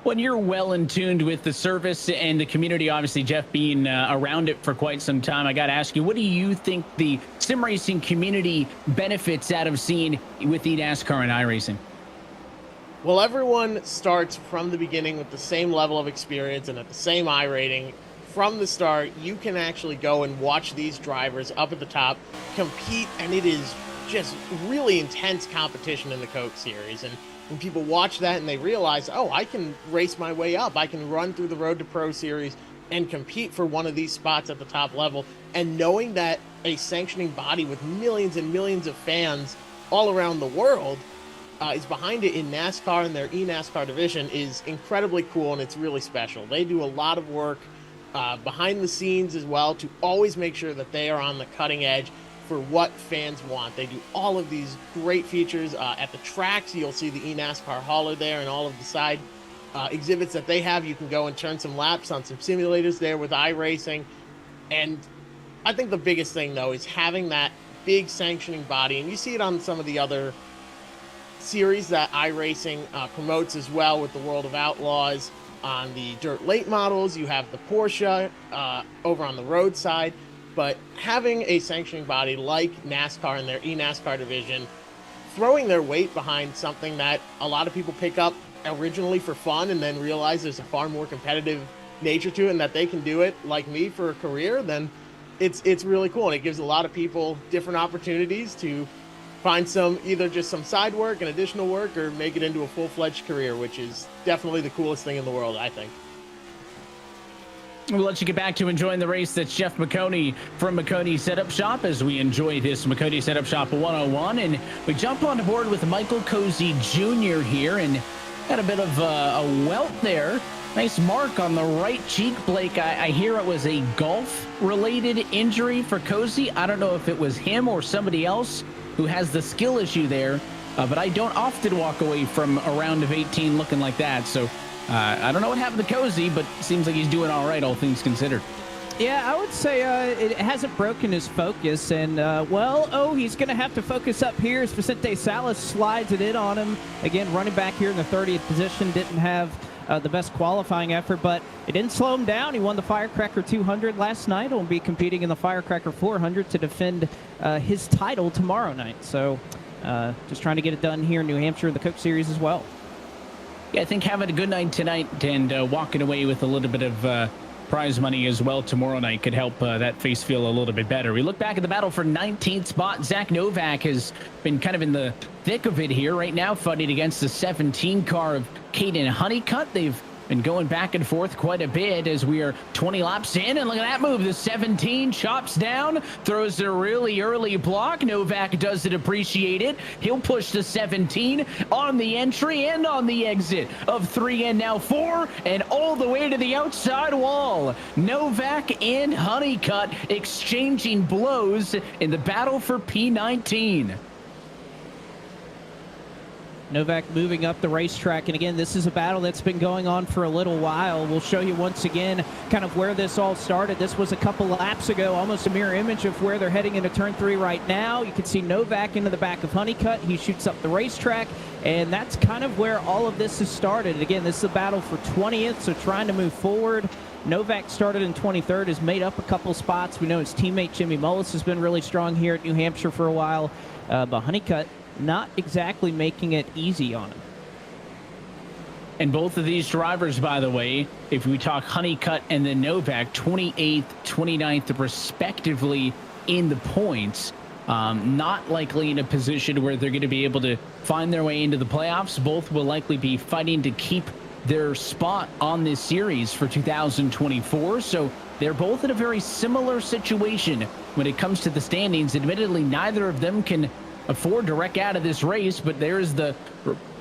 When you're well in tuned with the service and the community, obviously, Jeff, being around it for quite some time, I got to ask you, what do you think the sim racing community benefits out of seeing with eNASCAR and iRacing? Well, everyone starts from the beginning with the same level of experience and at the same iRating. From the start, you can actually go and watch these drivers up at the top compete, and it is just really intense competition in the Coke Series. And when people watch that and they realize, oh, I can race my way up, I can run through the Road to Pro Series and compete for one of these spots at the top level, and knowing that a sanctioning body with millions and millions of fans all around the world is behind it in NASCAR and their eNASCAR division is incredibly cool, and it's really special. They do a lot of work behind the scenes as well to always make sure that they are on the cutting edge for what fans want. They do all of these great features at the tracks. You'll see the eNASCAR hauler there and all of the side exhibits that they have. You can go and turn some laps on some simulators there with iRacing. And I think the biggest thing, though, is having that big sanctioning body. And you see it on some of the other series that iRacing promotes as well, with the World of Outlaws. On the dirt late models, you have the Porsche over on the road side. But having a sanctioning body like NASCAR and their eNASCAR division throwing their weight behind something that a lot of people pick up originally for fun and then realize there's a far more competitive nature to it and that they can do it like me for a career, then it's really cool. And it gives a lot of people different opportunities to find either just some side work and additional work, or make it into a full-fledged career, which is definitely the coolest thing in the world, I think. We'll let you get back to enjoying the race. That's Jeff McConey from McConey Setup Shop as we enjoy this McConey Setup Shop 101. And we jump on board with Michael Cozy Jr. here, and got a bit of a welt there. Nice mark on the right cheek, Blake. I hear it was a golf-related injury for Cozy. I don't know if it was him or somebody else who has the skill issue there, but I don't often walk away from a round of 18 looking like that. So I don't know what happened to Cozy, but it seems like he's doing all right, all things considered. Yeah, I would say it hasn't broken his focus, and he's going to have to focus up here as Vicente Salas slides it in on him. Again, running back here in the 30th position, didn't have the best qualifying effort, but it didn't slow him down. He won the Firecracker 200 last night. He'll be competing in the Firecracker 400 to defend his title tomorrow night. So just trying to get it done here in New Hampshire in the Coke Series as well. Yeah, I think having a good night tonight and walking away with a little bit of prize money as well tomorrow night could help that face feel a little bit better. We look back at the battle for 19th spot. Zach Novak has been kind of in the thick of it here right now, fighting against the 17 car of Caden Honeycutt. They've been going back and forth quite a bit as we are 20 laps in, and look at that move. The 17 chops down, throws a really early block. Novak doesn't appreciate it. He'll push the 17 on the entry and on the exit of 3 and now 4, and all the way to the outside wall. Novak and Honeycutt exchanging blows in the battle for P19. Novak moving up the racetrack, and again, this is a battle that's been going on for a little while. We'll show you once again kind of where this all started. This was a couple laps ago, almost a mirror image of where they're heading into turn 3 right now. You can see Novak into the back of Honeycutt. He shoots up the racetrack, and that's kind of where all of this has started. Again, this is a battle for 20th, so trying to move forward. Novak started in 23rd, has made up a couple spots. We know his teammate Jimmy Mullis has been really strong here at New Hampshire for a while, but Honeycutt not exactly making it easy on him. And both of these drivers, by the way, if we talk Honeycutt and then Novak, 28th, 29th, respectively in the points. Not likely in a position where they're going to be able to find their way into the playoffs. Both will likely be fighting to keep their spot on this series for 2024. So they're both in a very similar situation when it comes to the standings. Admittedly, neither of them can afford to wreck out of this race, but there's the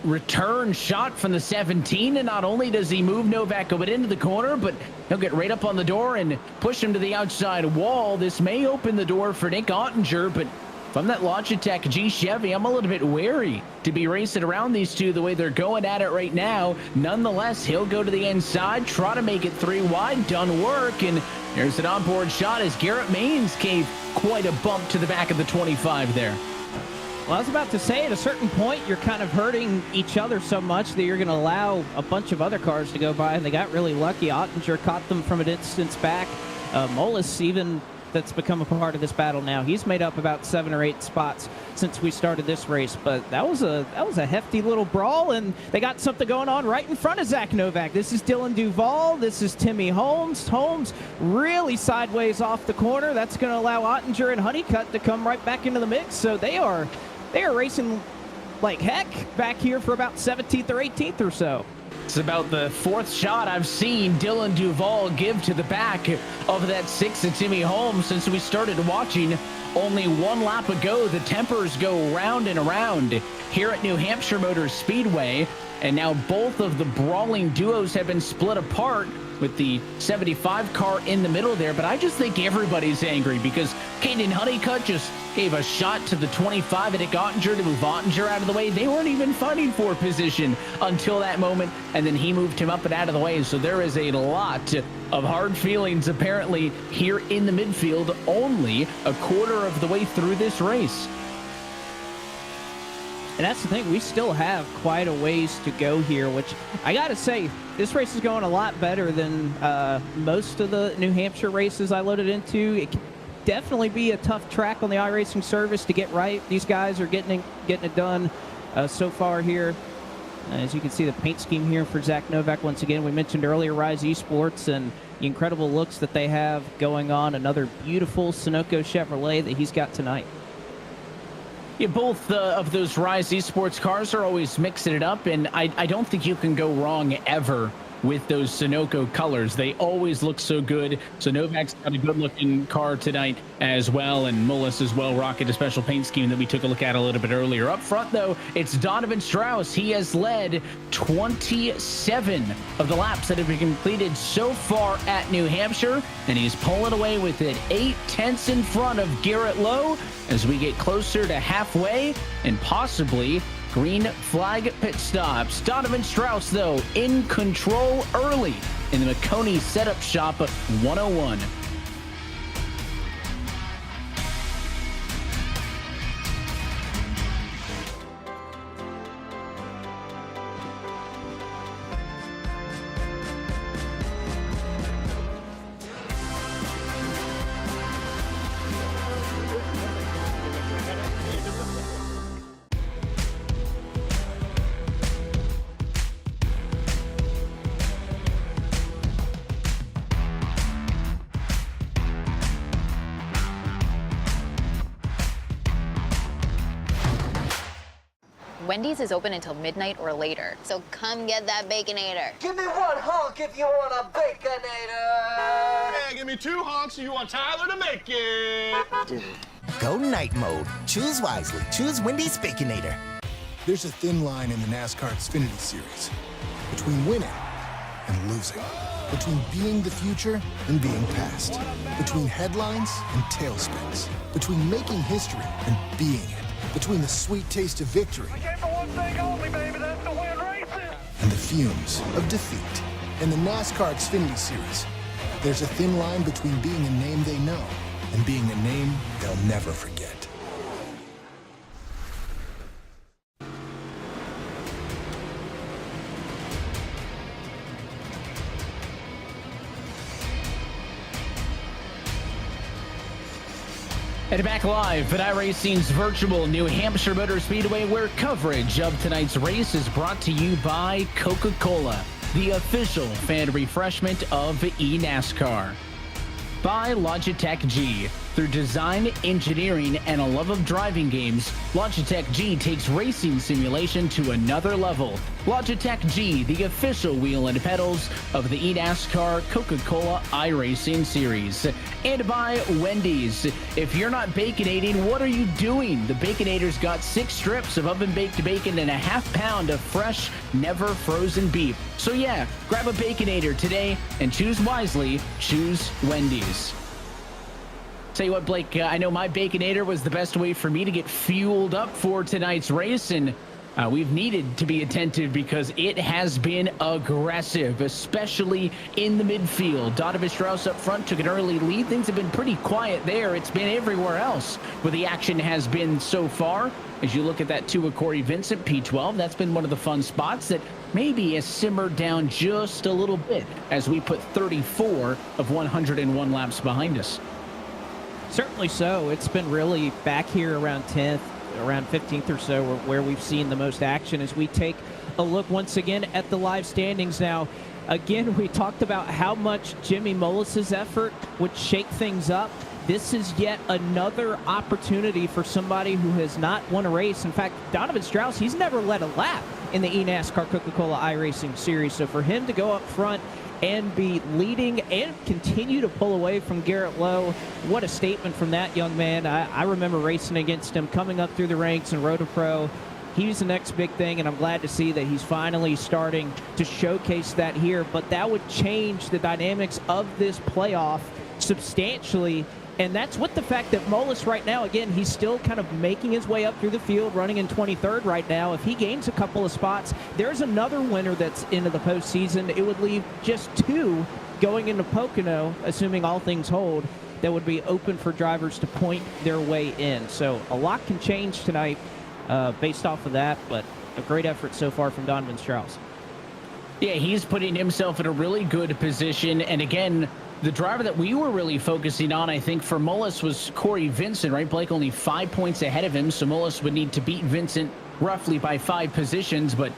return shot from the 17, and not only does he move Novak over into the corner, but he'll get right up on the door and push him to the outside wall. This may open the door for Nick Ottinger, but from that Logitech G Chevy, I'm a little bit wary to be racing around these two the way they're going at it right now. Nonetheless, he'll go to the inside, try to make it 3 wide, done work, and there's an onboard shot as Garrett Maines gave quite a bump to the back of the 25 there. Well, I was about to say, at a certain point, you're kind of hurting each other so much that you're going to allow a bunch of other cars to go by, and they got really lucky. Ottinger caught them from a distance back. Mullis, even that's become a part of this battle now, he's made up about 7 or 8 spots since we started this race. But that was a hefty little brawl, and they got something going on right in front of Zach Novak. This is Dylan Duvall. This is Timmy Holmes. Holmes really sideways off the corner. That's going to allow Ottinger and Honeycutt to come right back into the mix. So they are racing like heck back here for about 17th or 18th or so. It's about the 4th shot I've seen Dylan Duvall give to the back of that 6 of Timmy Holmes since we started watching. Only 1 lap ago, the tempers go round and around here at New Hampshire Motor Speedway, and now both of the brawling duos have been split apart with the 75 car in the middle there. But I just think everybody's angry because Caden Honeycutt just gave a shot to the 25 and it got Ottinger to move Ottinger out of the way. They weren't even fighting for position until that moment, and then he moved him up and out of the way. So there is a lot of hard feelings apparently here in the midfield, only a quarter of the way through this race. And that's the thing, we still have quite a ways to go here, which I gotta say, this race is going a lot better than most of the New Hampshire races I loaded into. It can definitely be a tough track on the iRacing service to get right. These guys are getting it done so far here. As you can see, the paint scheme here for Zach Novak once again. We mentioned earlier Rise Esports and the incredible looks that they have going on. Another beautiful Sunoco Chevrolet that he's got tonight. Yeah, both of those Rise Esports cars are always mixing it up, and I don't think you can go wrong ever with those Sunoco colors. They always look so good. So Novak's got a good-looking car tonight as well, and Mullis as well rocking a special paint scheme that we took a look at a little bit earlier. Up front, though, it's Donovan Strauss. He has led 27 of the laps that have been completed so far at New Hampshire, and he's pulling away with it 8/10 in front of Garrett Lowe as we get closer to halfway and possibly green flag pit stops. Donovan Strauss, though, in control early in the McConey setup shop at 101. Wendy's is open until midnight or later, so come get that Baconator. Give me 1 honk if you want a Baconator. Hey, give me 2 honks if you want Tyler to make it. Go night mode. Choose wisely. Choose Wendy's Baconator. There's a thin line in the NASCAR Xfinity Series between winning and losing, between being the future and being past, between headlines and tailspins, between making history and being it, between the sweet taste of victory and the fumes of defeat. In the NASCAR Xfinity Series, there's a thin line between being a name they know and being a name they'll never forget. And back live at iRacing's virtual New Hampshire Motor Speedway, where coverage of tonight's race is brought to you by Coca-Cola, the official fan refreshment of eNASCAR. By Logitech G. Through design, engineering, and a love of driving games, Logitech G takes racing simulation to another level. Logitech G, the official wheel and pedals of the eNASCAR Coca-Cola iRacing Series. And by Wendy's. If you're not baconating, what are you doing? The Baconator's got 6 strips of oven-baked bacon and a half pound of fresh, never frozen beef. So yeah, grab a Baconator today and choose wisely. Choose Wendy's. Tell you what, Blake, I know my Baconator was the best way for me to get fueled up for tonight's race, and we've needed to be attentive because it has been aggressive, especially in the midfield. Donovan Strauss up front took an early lead. Things have been pretty quiet there. It's been everywhere else where the action has been so far. As you look at that 2 of Corey Vincent, P12, that's been one of the fun spots that maybe has simmered down just a little bit as we put 34 of 101 laps behind us. Certainly so. It's been really back here around 10th, around 15th or so, where we've seen the most action. As we take a look once again at the live standings now. Again, we talked about how much Jimmy Mullis's effort would shake things up. This is yet another opportunity for somebody who has not won a race. In fact, Donovan Strauss, he's never led a lap in the eNASCAR Coca-Cola iRacing Series. So for him to go up front and be leading and continue to pull away from Garrett Lowe, what a statement from that young man. I remember racing against him coming up through the ranks in Roto Pro. He's the next big thing, and I'm glad to see that he's finally starting to showcase that here. But that would change the dynamics of this playoff substantially. And that's with the fact that Mullis right now, again, he's still kind of making his way up through the field, running in 23rd right now. If he gains a couple of spots, there's another winner that's into the postseason. It would leave just 2 going into Pocono, assuming all things hold, that would be open for drivers to point their way in. So a lot can change tonight based off of that, but a great effort so far from Donovan Strauss. Yeah, he's putting himself in a really good position. And again, the driver that we were really focusing on, I think, for Mullis was Corey Vincent, right? Blake only 5 points ahead of him, so Mullis would need to beat Vincent roughly by 5 positions. But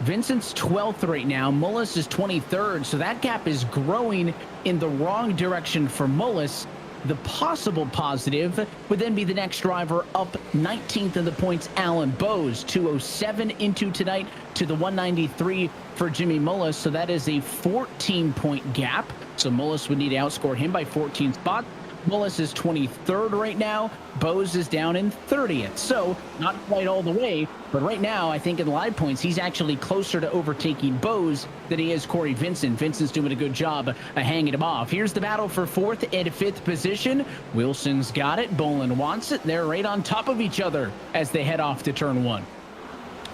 Vincent's 12th right now. Mullis is 23rd, so that gap is growing in the wrong direction for Mullis. The possible positive would then be the next driver up 19th in the points, Alan Bowes, 207 into tonight to the 193 for Jimmy Mullis. So that is a 14-point gap. So Mullis would need to outscore him by 14 spots. Mullis is 23rd right now. Bowes is down in 30th. So not quite all the way, but right now I think in live points he's actually closer to overtaking Bowes than he is Corey Vincent. Vincent's doing a good job of hanging him off. Here's the battle for 4th and 5th position. Wilson's got it. Bolin wants it. They're right on top of each other as they head off to turn 1.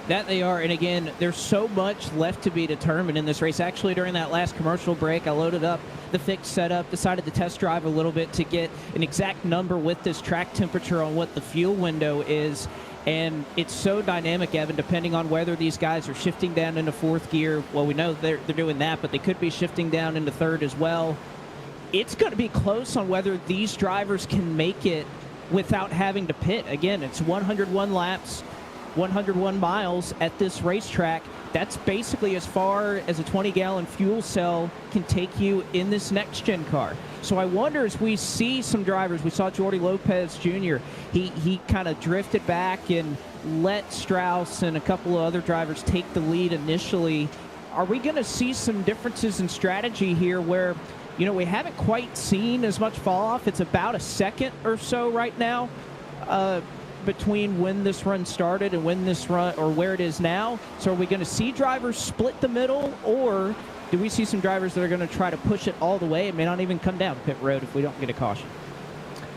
That they are, and again, there's so much left to be determined in this race. Actually, during that last commercial break, I loaded up the fixed setup, decided to test drive a little bit to get an exact number with this track temperature on what the fuel window is. And it's so dynamic, Evan, depending on whether these guys are shifting down into 4th gear. Well, we know they're doing that, but they could be shifting down into 3rd as well. It's going to be close on whether these drivers can make it without having to pit. Again, it's 101 laps. 101 miles at this racetrack. That's basically as far as a 20-gallon fuel cell can take you in this next-gen car. So I wonder, as we see some drivers, we saw Jordy Lopez Jr., he kind of drifted back and let Strauss and a couple of other drivers take the lead initially. Are we going to see some differences in strategy here where, you know, we haven't quite seen as much fall off? It's about a second or so right now between when this run started and when this run, or where it is now. So are we going to see drivers split the middle, or do we see some drivers that are going to try to push it all the way? It may not even come down pit road if we don't get a caution.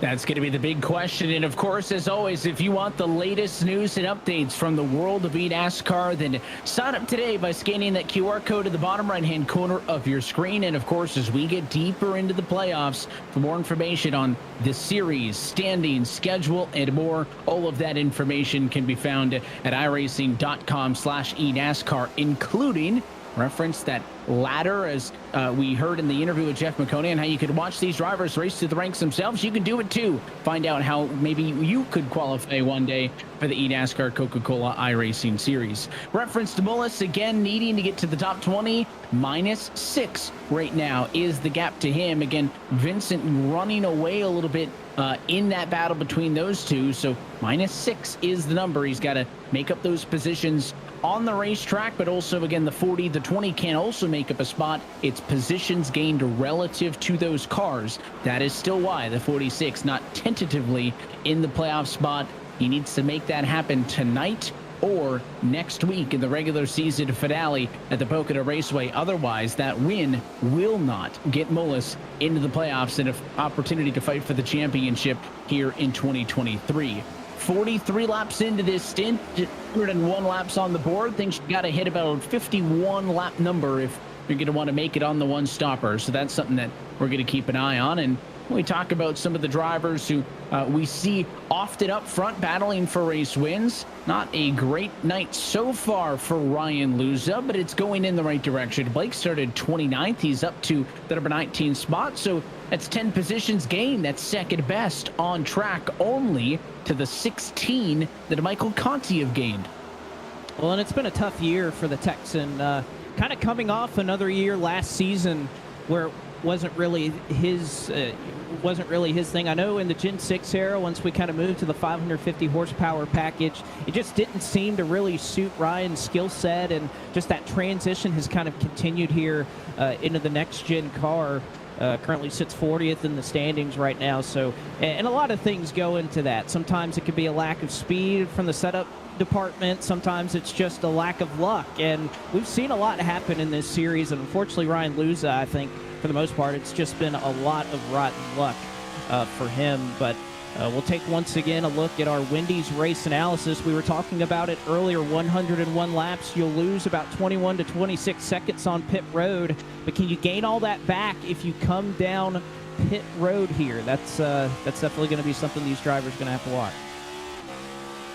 That's going to be the big question. And of course, as always, if you want the latest news and updates from the world of eNASCAR, then sign up today by scanning that QR code at the bottom right-hand corner of your screen. And of course, as we get deeper into the playoffs, for more information on the series, standings, schedule, and more, all of that information can be found at iRacing.com/eNASCAR, including reference that ladder, as we heard in the interview with Jeff McConey, and how you could watch these drivers race through the ranks themselves. You can do it too. Find out how maybe you could qualify one day for the eNASCAR Coca-Cola iRacing Series. Reference to Mullis, again, needing to get to the top 20. -6 right now is the gap to him. Again, Vincent running away a little bit in that battle between those two. So -6 is the number. He's got to make up those positions on the racetrack, but also, again, the 40, the 20 can also make up a spot. It's positions gained relative to those cars. That is still why the 46 not tentatively in the playoff spot. He needs to make that happen tonight or next week in the regular season finale at the Pocono Raceway. Otherwise, that win will not get Mullis into the playoffs and an opportunity to fight for the championship here in 2023. 43 laps into this stint, 101 laps on the board. Thinks you got to hit about a 51 lap number if you're going to want to make it on the one stopper. So that's something that we're going to keep an eye on. And when we talk about some of the drivers who we see often up front battling for race wins, not a great night so far for Ryan Luza, but it's going in the right direction. Blake started 29th. He's up to the number 19 spot. So that's 10 positions gained. That's second best on track, only to the 16 that Michael Conti have gained. Well, and it's been a tough year for the Texan. Kind of coming off another year last season where it wasn't really his thing. I know in the Gen 6 era, once we kind of moved to the 550 horsepower package, it just didn't seem to really suit Ryan's skill set, and just that transition has kind of continued here into the next gen car. Currently sits 40th in the standings right now. So, and a lot of things go into that. Sometimes it could be a lack of speed from the setup department. Sometimes it's just a lack of luck. And we've seen a lot happen in this series. And unfortunately, Ryan Luza, I think, for the most part, it's just been a lot of rotten luck for him. But we'll take once again a look at our Wendy's race analysis. We were talking about it earlier, 101 laps. You'll lose about 21 to 26 seconds on pit road, but can you gain all that back if you come down pit road here? That's definitely going to be something these drivers are going to have to watch.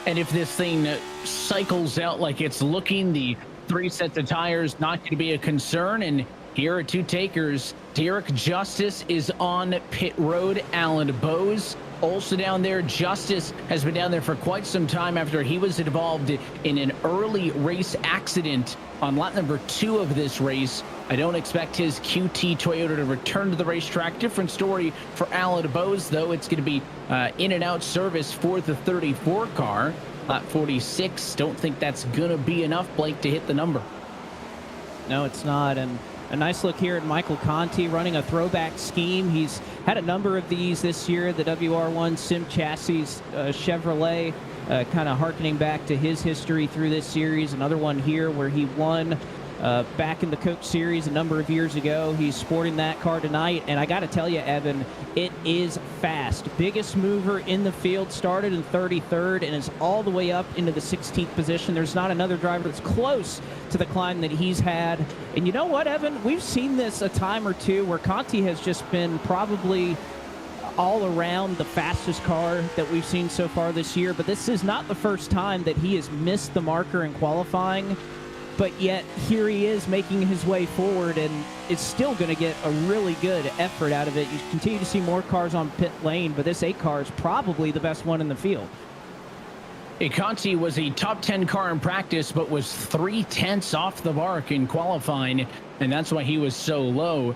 And if this thing cycles out like it's looking, the 3 sets of tires not going to be a concern. And here are 2 takers. Derek Justice is on pit road. Alan Bose also down there. Justice has been down there for quite some time after he was involved in an early race accident on lap number 2 of this race. I don't expect his QT Toyota to return to the racetrack. Different story for Alan Bose, though. It's going to be in and out service for the 34 car. Lap 46. Don't think that's going to be enough, Blake, to hit the number. No, it's not. And a nice look here at Michael Conti running a throwback scheme. He's had a number of these this year. The WR1 Sim Chassis Chevrolet, kind of harkening back to his history through this series. Another one here where he won back in the Coke Series a number of years ago. He's sporting that car tonight, and I got to tell you, Evan, it is fast. Biggest mover in the field, started in 33rd and is all the way up into the 16th position. There's not another driver that's close to the climb that he's had. And you know what, Evan? We've seen this a time or two where Conti has just been probably all around the fastest car that we've seen so far this year, but this is not the first time that he has missed the marker in qualifying. But yet, here he is making his way forward, and it's still going to get a really good effort out of it. You continue to see more cars on pit lane, but this 8 car is probably the best one in the field. Conti was a top 10 car in practice, but was 3/10 off the mark in qualifying, and that's why he was so low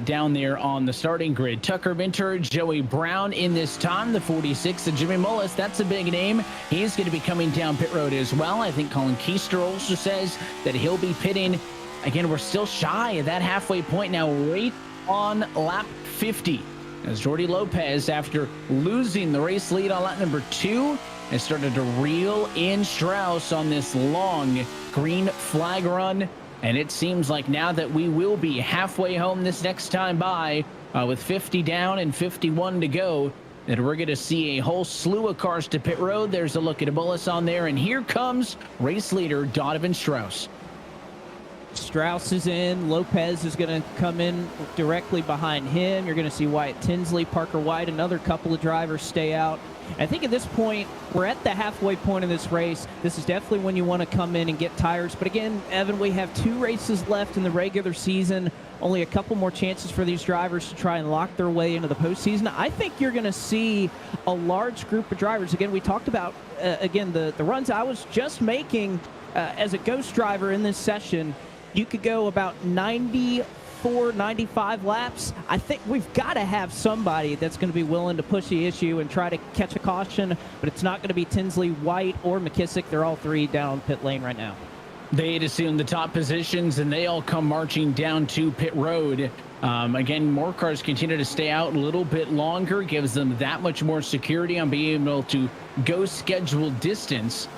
down there on the starting grid. Tucker Minter, Joey Brown in this time, the 46, and Jimmy Mullis. That's a big name. He's going to be coming down pit road as well. I think Colin Keister also says that he'll be pitting. Again, we're still shy of that halfway point now, right on lap 50. As Jordi Lopez, after losing the race lead on lap number 2, has started to reel in Strauss on this long green flag run. And it seems like now that we will be halfway home this next time by with 50 down and 51 to go, that we're going to see a whole slew of cars to pit road. There's a look at Mullis on there, and here comes race leader Donovan Strauss. Strauss is in. Lopez is going to come in directly behind him. You're going to see Wyatt Tinsley, Parker White, another couple of drivers stay out. I think at this point, we're at the halfway point of this race. This is definitely when you want to come in and get tires. But again, Evan, we have 2 races left in the regular season. Only a couple more chances for these drivers to try and lock their way into the postseason. I think you're going to see a large group of drivers. Again, we talked about, the runs I was just making as a ghost driver in this session. You could go about 94, 95 laps. I think we've got to have somebody that's going to be willing to push the issue and try to catch a caution, but it's not going to be Tinsley, White, or McKissick. They're all 3 down pit lane right now. They'd assume the top positions, and they all come marching down to pit road. Again, more cars continue to stay out a little bit longer, gives them that much more security on being able to go scheduled distance.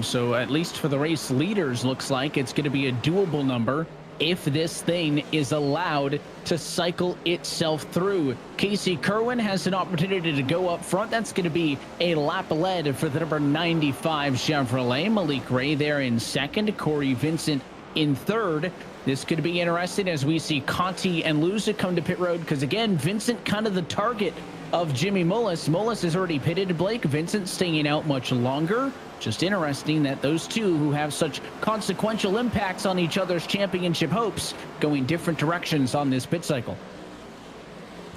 So at least for the race leaders, looks like it's going to be a doable number if this thing is allowed to cycle itself through. Casey Kerwin has an opportunity to go up front. That's going to be a lap led for the number 95 Chevrolet. Malik Ray there in second. Corey Vincent in third. This could be interesting as we see Conti and Luza come to pit road, because again, Vincent kind of the target of Jimmy Mullis. Mullis is already pitted, Blake. Vincent staying out much longer. Just interesting that those two who have such consequential impacts on each other's championship hopes going different directions on this pit cycle.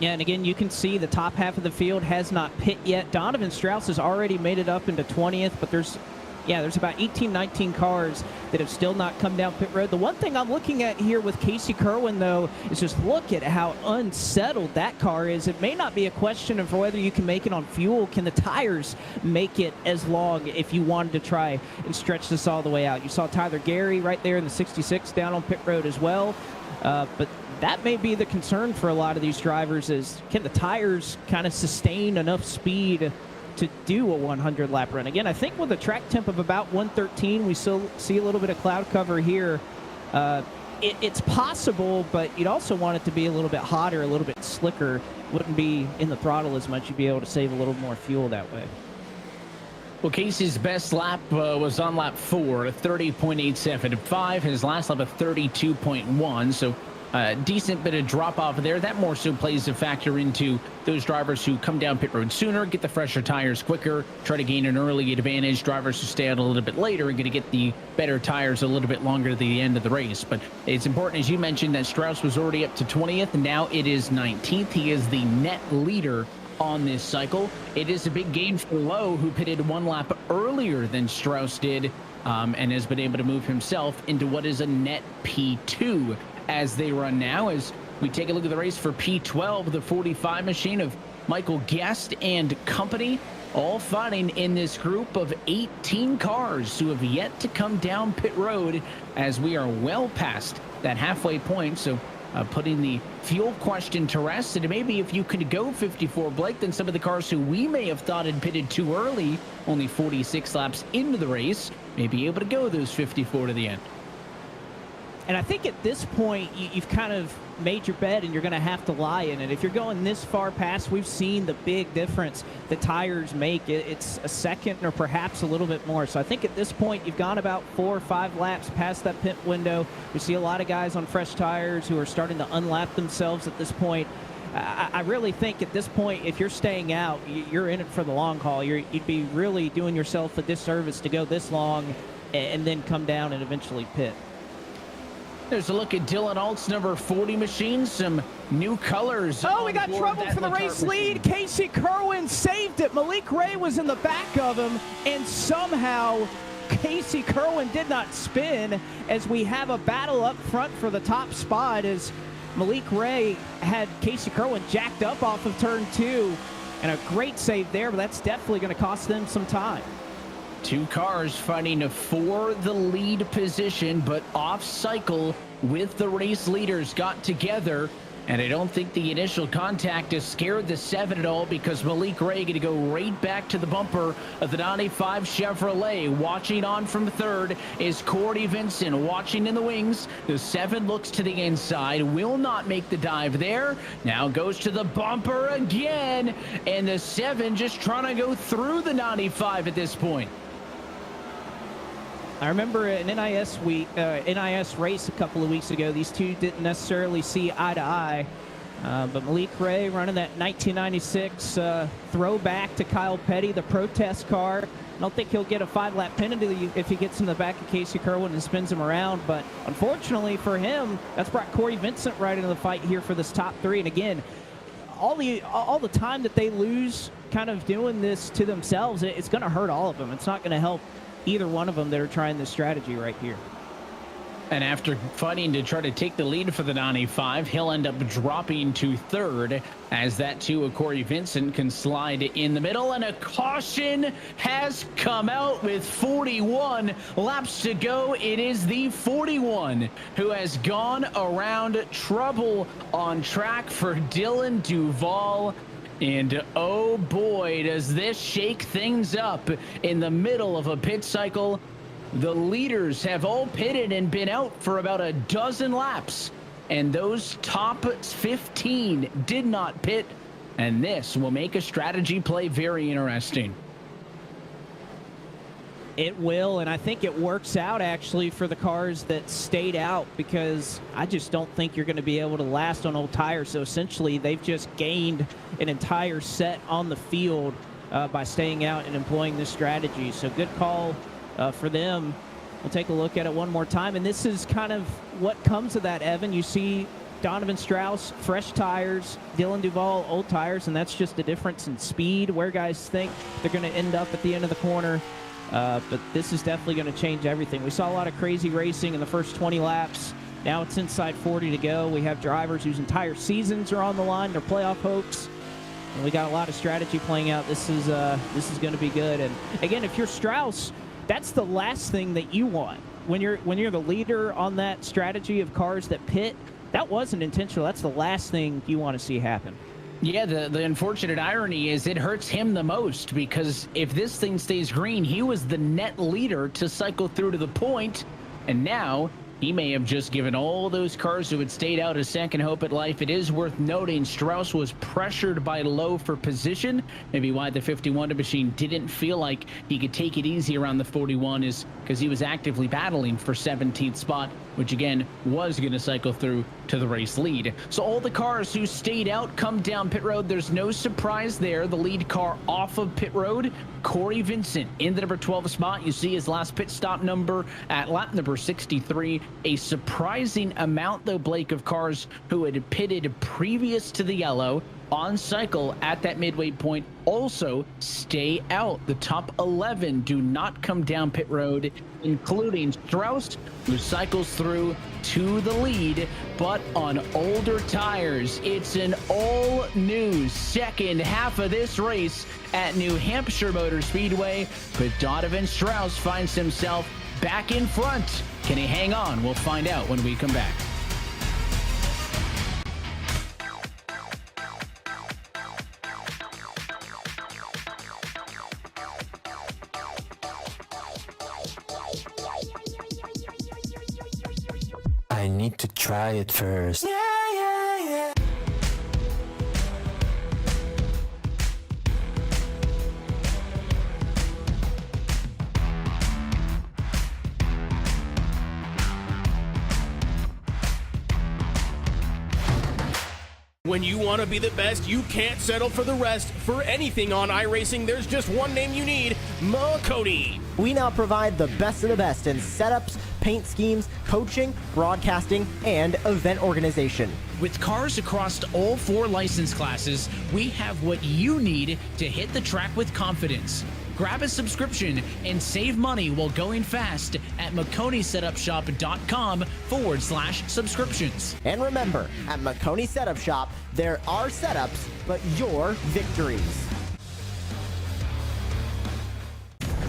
Yeah, and again, you can see the top half of the field has not pit yet. Donovan Strauss has already made it up into 20th, but there's about 18, 19 cars that have still not come down pit road. The one thing I'm looking at here with Casey Kerwin, though, is just look at how unsettled that car is. It may not be a question of whether you can make it on fuel. Can the tires make it as long if you wanted to try and stretch this all the way out? You saw Tyler Gary right there in the 66 down on pit road as well. But that may be the concern for a lot of these drivers is, can the tires kind of sustain enough speed to do a 100-lap run? Again, I think with a track temp of about 113, we still see a little bit of cloud cover here. It's possible, but you'd also want it to be a little bit hotter, a little bit slicker. Wouldn't be in the throttle as much. You'd be able to save a little more fuel that way. Well, Casey's best lap was on lap 4, 30.875. His last lap of 32.1, so decent bit of drop off there. That more so plays a factor into those drivers who come down pit road sooner, get the fresher tires quicker, try to gain an early advantage. Drivers who stay out a little bit later are going to get the better tires a little bit longer to the end of the race. But it's important, as you mentioned, that Strauss was already up to 20th, and now it is 19th. He is the net leader on this cycle. It is a big gain for Lowe, who pitted 1 lap earlier than Strauss did, and has been able to move himself into what is a net P2 as they run now. As we take a look at the race for P12, the 45 machine of Michael Guest and company, all fighting in this group of 18 cars who have yet to come down pit road, as we are well past that halfway point. So putting the fuel question to rest, and maybe if you could go 54, Blake, then some of the cars who we may have thought had pitted too early, only 46 laps into the race, may be able to go those 54 to the end. And I think at this point, you've kind of made your bed and you're going to have to lie in it. If you're going this far past, we've seen the big difference the tires make. It's a second or perhaps a little bit more. So I think at this point, you've gone about 4 or 5 laps past that pit window. We see a lot of guys on fresh tires who are starting to unlap themselves at this point. I really think at this point, if you're staying out, you're in it for the long haul. You'd be really doing yourself a disservice to go this long and then come down and eventually pit. There's a look at Dylan Alt's number 40 machine. Some new colors. Oh, we got trouble for the race lead. Casey Kerwin saved it. Malik Ray was in the back of him, and somehow Casey Kerwin did not spin, as we have a battle up front for the top spot, as Malik Ray had Casey Kerwin jacked up off of turn 2, and a great save there, but that's definitely going to cost them some time. 2 cars fighting for the lead position, but off cycle with the race leaders got together. And I don't think the initial contact has scared the 7 at all, because Malik Ray going to go right back to the bumper of the 95 Chevrolet. Watching on from third is Corey Vincent, watching in the wings. The 7 looks to the inside, will not make the dive there. Now goes to the bumper again, and the 7 just trying to go through the 95 at this point. I remember an NIS race a couple of weeks ago. These two didn't necessarily see eye to eye, but Malik Ray running that 1996 throwback to Kyle Petty, the protest car. I don't think he'll get a 5-lap penalty if he gets in the back of Casey Kerwin and spins him around, but unfortunately for him, that's brought Corey Vincent right into the fight here for this top 3. And again, all the time that they lose kind of doing this to themselves, it's going to hurt all of them. It's not going to help either one of them that are trying this strategy right here. And after fighting to try to take the lead for the 95, he'll end up dropping to third, as that too of Corey Vincent can slide in the middle. And a caution has come out with 41 laps to go. It is the 41 who has gone around. Trouble on track for Dylan Duval. And oh boy, does this shake things up in the middle of a pit cycle. The leaders have all pitted and been out for about a dozen laps, and those top 15 did not pit, and this will make a strategy play very interesting. It will, and I think it works out actually for the cars that stayed out, because I just don't think you're going to be able to last on old tires. So essentially, they've just gained an entire set on the field by staying out and employing this strategy. So good call for them. We'll take a look at it one more time, and this is kind of what comes of that, Evan. You see Donovan Strauss, fresh tires, Dylan Duval, old tires, and that's just the difference in speed, where guys think they're going to end up at the end of the corner. But this is definitely going to change everything. We saw a lot of crazy racing in the first 20 laps. Now it's inside 40 to go. We have drivers whose entire seasons are on the line, their playoff hopes. And we got a lot of strategy playing out. This is going to be good. And again, if you're Strauss, that's the last thing that you want. When you're the leader on that strategy of cars that pit, that wasn't intentional. That's the last thing you want to see happen. Yeah, the unfortunate irony is it hurts him the most, because if this thing stays green, he was the net leader to cycle through to the point, and now he may have just given all those cars who had stayed out a second hope at life. It is worth noting Strauss was pressured by Lowe for position. Maybe why the 51 machine didn't feel like he could take it easy around the 41 is because he was actively battling for 17th spot, which again was going to cycle through to the race lead. So all the cars who stayed out come down pit road. There's no surprise there. The lead car off of pit road, Corey Vincent in the number 12 spot. You see his last pit stop number at lap number 63. A surprising amount, though, Blake, of cars who had pitted previous to the yellow on cycle at that midway point also stay out. The top 11 do not come down pit road, including Strauss, who cycles through to the lead, but on older tires. It's an all-new second half of this race at New Hampshire Motor Speedway, but Donovan Strauss finds himself back in front. Can he hang on? We'll find out when we come back. I need to try it first. When you want to be the best, you can't settle for the rest. For anything on iRacing, there's just one name you need: Makoni. We now provide the best of the best in setups, paint schemes, coaching, broadcasting, and event organization. With cars across all 4 license classes, we have what you need to hit the track with confidence. Grab a subscription and save money while going fast at McConeySetupShop.com/subscriptions. And remember, at McConey Setup Shop, there are setups, but your victories.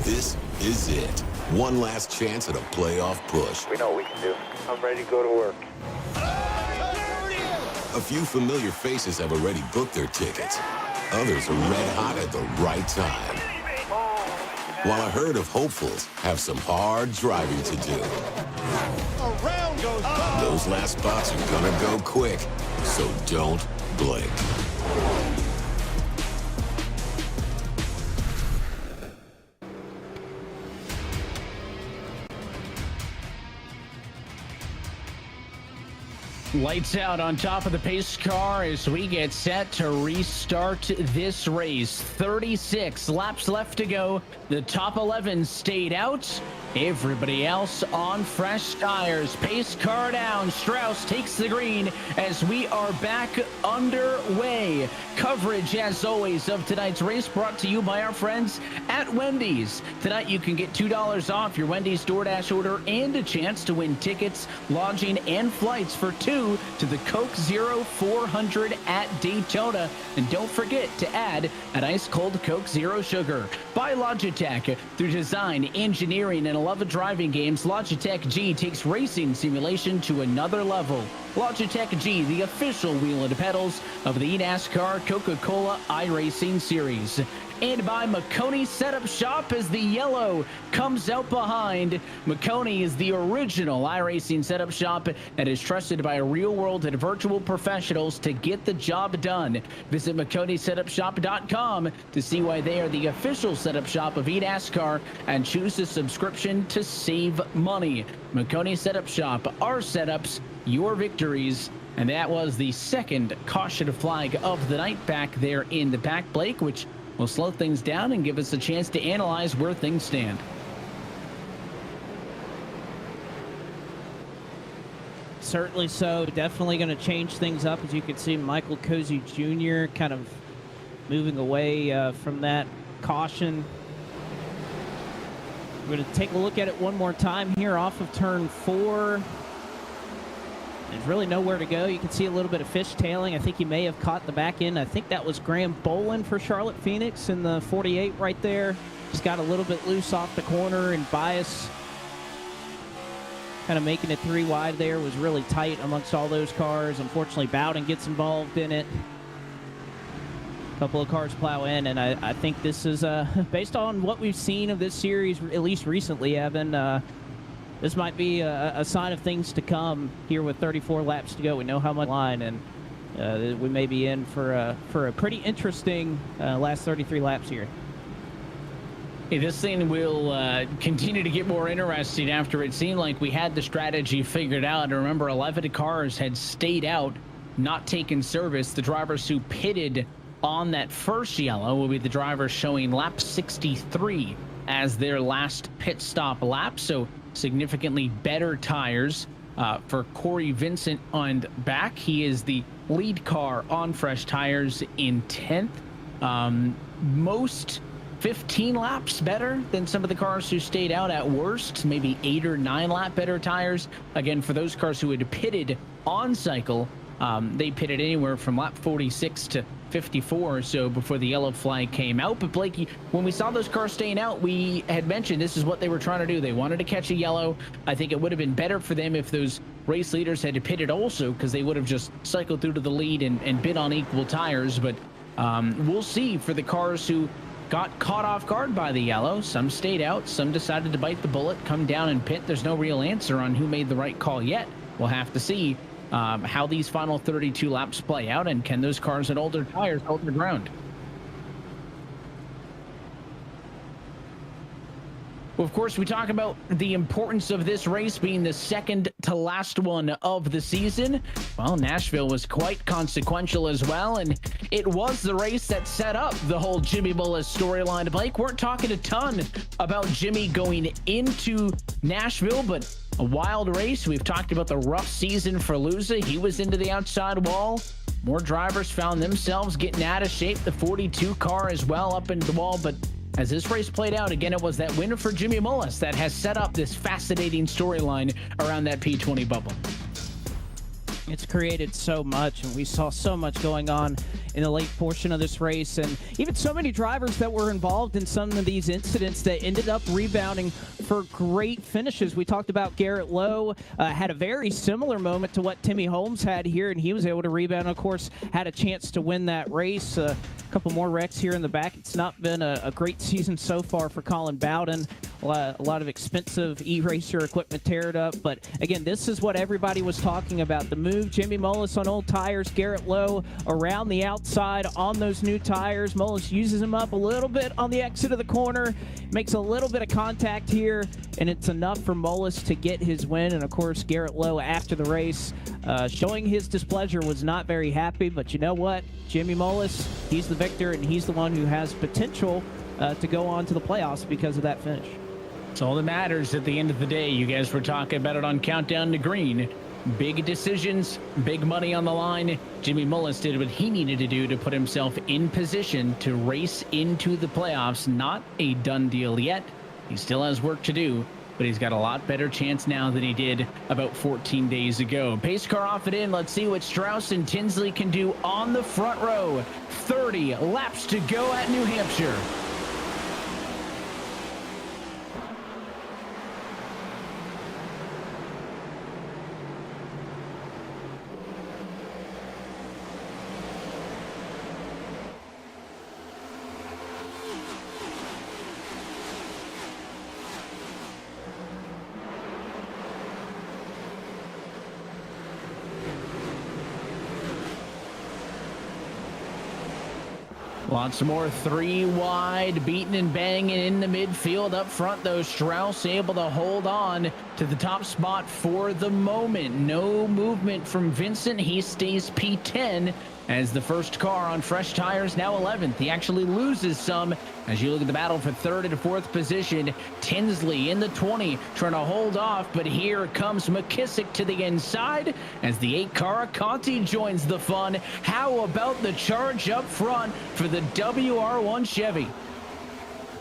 This is it. One last chance at a playoff push. We know what we can do. I'm ready to go to work. A few familiar faces have already booked their tickets. Others are red hot at the right time. While a herd of hopefuls have some hard driving to do. Around goes Bubba. Those last spots are gonna go quick, so don't blink. Lights out on top of the pace car as we get set to restart this race. 36 laps left to go. The top 11 stayed out. Everybody else on fresh tires. Pace car down. Strauss takes the green as we are back underway. Coverage, as always, of tonight's race brought to you by our friends at Wendy's. Tonight you can get $2 off your Wendy's DoorDash order and a chance to win tickets, lodging, and flights for two to the Coke Zero 400 at Daytona. And don't forget to add an ice-cold Coke Zero Sugar. By Logitech. Through design, engineering, and 11 driving games, Logitech G takes racing simulation to another level. Logitech G, the official wheel and pedals of the eNASCAR Coca-Cola iRacing Series. And by McConey Setup Shop as the yellow comes out behind. McConey is the original iRacing setup shop that is trusted by real-world and virtual professionals to get the job done. Visit McConeySetupShop.com to see why they are the official setup shop of eNASCAR and choose a subscription to save money. McConey Setup Shop, our setups, your victories. And that was the second caution flag of the night back there in the back, Blake, which will slow things down and give us a chance to analyze where things stand. Certainly so. Definitely going to change things up. As you can see, Michael Cozy Jr. kind of moving away from that caution. We're going to take a look at it one more time here off of turn 4. There's really nowhere to go. You can see a little bit of fishtailing. I think he may have caught the back end. I think that was Graham Bolin for Charlotte Phoenix in the 48 right there. Just got a little bit loose off the corner, and Bias kind of making it 3 wide there was really tight amongst all those cars. Unfortunately, Bowden gets involved in it. A couple of cars plow in, and I think this is, based on what we've seen of this series, at least recently, Evan, this might be a sign of things to come here with 34 laps to go. We know how much line, and we may be in for a pretty interesting last 33 laps here. Hey, this thing will continue to get more interesting after it seemed like we had the strategy figured out. Remember, 11 cars had stayed out, not taken service. The drivers who pitted on that first yellow will be the drivers showing lap 63 as their last pit stop lap. So significantly better tires for Corey Vincent on back. He is the lead car on fresh tires in 10th. Most 15 laps better than some of the cars who stayed out at worst, maybe 8 or 9 lap better tires. Again, for those cars who had pitted on cycle, they pitted anywhere from lap 46 to 54 or so before the yellow flag came out. But Blakey, when we saw those cars staying out, we had mentioned this is what they were trying to do. They wanted to catch a yellow. I think it would have been better for them if those race leaders had pitted also, because they would have just cycled through to the lead and bid on equal tires. But we'll see for the cars who got caught off guard by the yellow. Some stayed out, some decided to bite the bullet, come down and pit. There's no real answer on who made the right call yet. We'll have to see how these final 32 laps play out, and can those cars at older tires hold their ground. Well, of course, we talk about the importance of this race being the second to last one of the season. Well, Nashville was quite consequential as well, and it was the race that set up the whole Jimmy Mullis storyline. Blake, we're talking a ton about Jimmy going into Nashville, but a wild race. We've talked about the rough season for Luza. He was into the outside wall. More drivers found themselves getting out of shape. The 42 car as well up into the wall, but as this race played out, again, it was that win for Jimmy Mullis that has set up this fascinating storyline around that P20 bubble. It's created so much, and we saw so much going on in the late portion of this race, and even so many drivers that were involved in some of these incidents that ended up rebounding for great finishes. We talked about Garrett Lowe, had a very similar moment to what Timmy Holmes had here, and he was able to rebound, of course, had a chance to win that race. A couple more wrecks here in the back. It's not been a great season so far for Colin Bowden. A lot of expensive e-racer equipment teared up, but again, this is what everybody was talking about. The move, Jimmy Mullis on old tires, Garrett Lowe around the outside on those new tires. Mullis uses him up a little bit on the exit of the corner, makes a little bit of contact here, and it's enough for Mullis to get his win. And of course, Garrett Lowe after the race, showing his displeasure, was not very happy, but you know what? Jimmy Mullis, he's the victor, and he's the one who has potential to go on to the playoffs because of that finish. It's all that matters at the end of the day. You guys were talking about it on Countdown to Green. Big decisions, big money on the line. Jimmy Mullis did what he needed to do to put himself in position to race into the playoffs. Not a done deal yet. He still has work to do, but he's got a lot better chance now than he did about 14 days ago. Pace car off and in. Let's see what Strauss and Tinsley can do on the front row. 30 laps to go at New Hampshire. Lots more 3 wide, beating and banging in the midfield. Up front, though, Strauss able to hold on to the top spot for the moment. No movement from Vincent. He stays P10 as the first car on fresh tires, now 11th. He actually loses some as you look at the battle for 3rd and 4th position. Tinsley in the 20 trying to hold off, but here comes McKissick to the inside as the 8 car Conti joins the fun. How about the charge up front for the WR1 Chevy?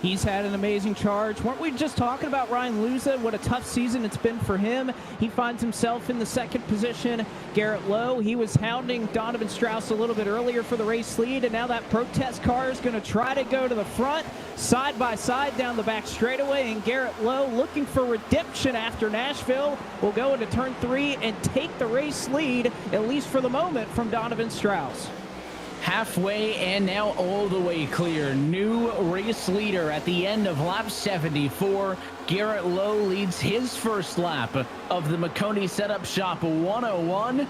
He's had an amazing charge. Weren't we just talking about Ryan Luza? What a tough season it's been for him. He finds himself in the 2nd position. Garrett Lowe, he was hounding Donovan Strauss a little bit earlier for the race lead, and now that protest car is going to try to go to the front, side by side down the back straightaway, and Garrett Lowe, looking for redemption after Nashville, will go into turn 3 and take the race lead, at least for the moment, from Donovan Strauss. Halfway and now all the way clear. New race leader at the end of lap 74. Garrett Lowe leads his first lap of the McConey Setup Shop 101.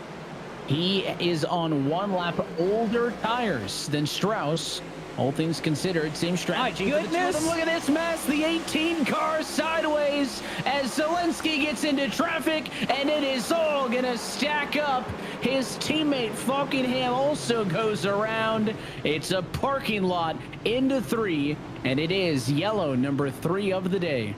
He is on 1 lap older tires than Strauss. All things considered, same strategy. My goodness! Look at this mess. The 18 car sideways as Zelensky gets into traffic, and it is all going to stack up. His teammate Falkenham also goes around. It's a parking lot into 3, and it is yellow number 3 of the day.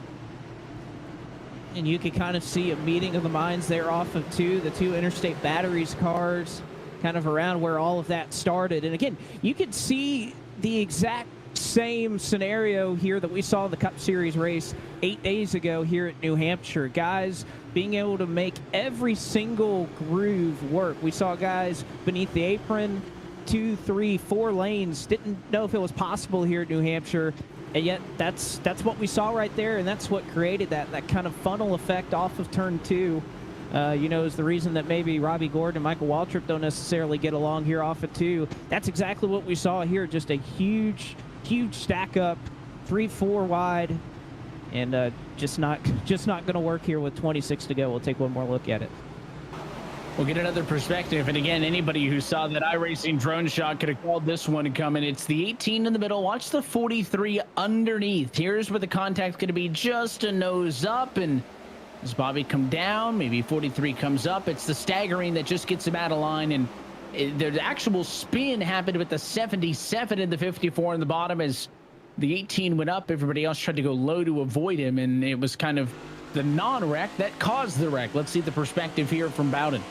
And you can kind of see a meeting of the minds there off of 2, the 2 Interstate Batteries cars, kind of around where all of that started. And again, you could see the exact same scenario here that we saw in the Cup Series race 8 days ago here at New Hampshire. Guys being able to make every single groove work. We saw guys beneath the apron, 2, 3, 4 lanes. Didn't know if it was possible here at New Hampshire. And yet that's what we saw right there, and that's what created that kind of funnel effect off of turn 2. Is the reason that maybe Robbie Gordon and Michael Waltrip don't necessarily get along here off of 2. That's exactly what we saw here. Just a huge stack up, 3, 4 wide, and just not going to work here with 26 to go. We'll take one more look at it. We'll get another perspective. And again, anybody who saw that iRacing drone shot could have called this one coming. It's the 18 in the middle. Watch the 43 underneath. Here's where the contact's going to be just a nose up. And as Bobby come down, maybe 43 comes up. It's the staggering that just gets him out of line. And the actual spin happened with the 77 and the 54 in the bottom as the 18 went up. Everybody else tried to go low to avoid him. And it was kind of the non-wreck that caused the wreck. Let's see the perspective here from Bowden.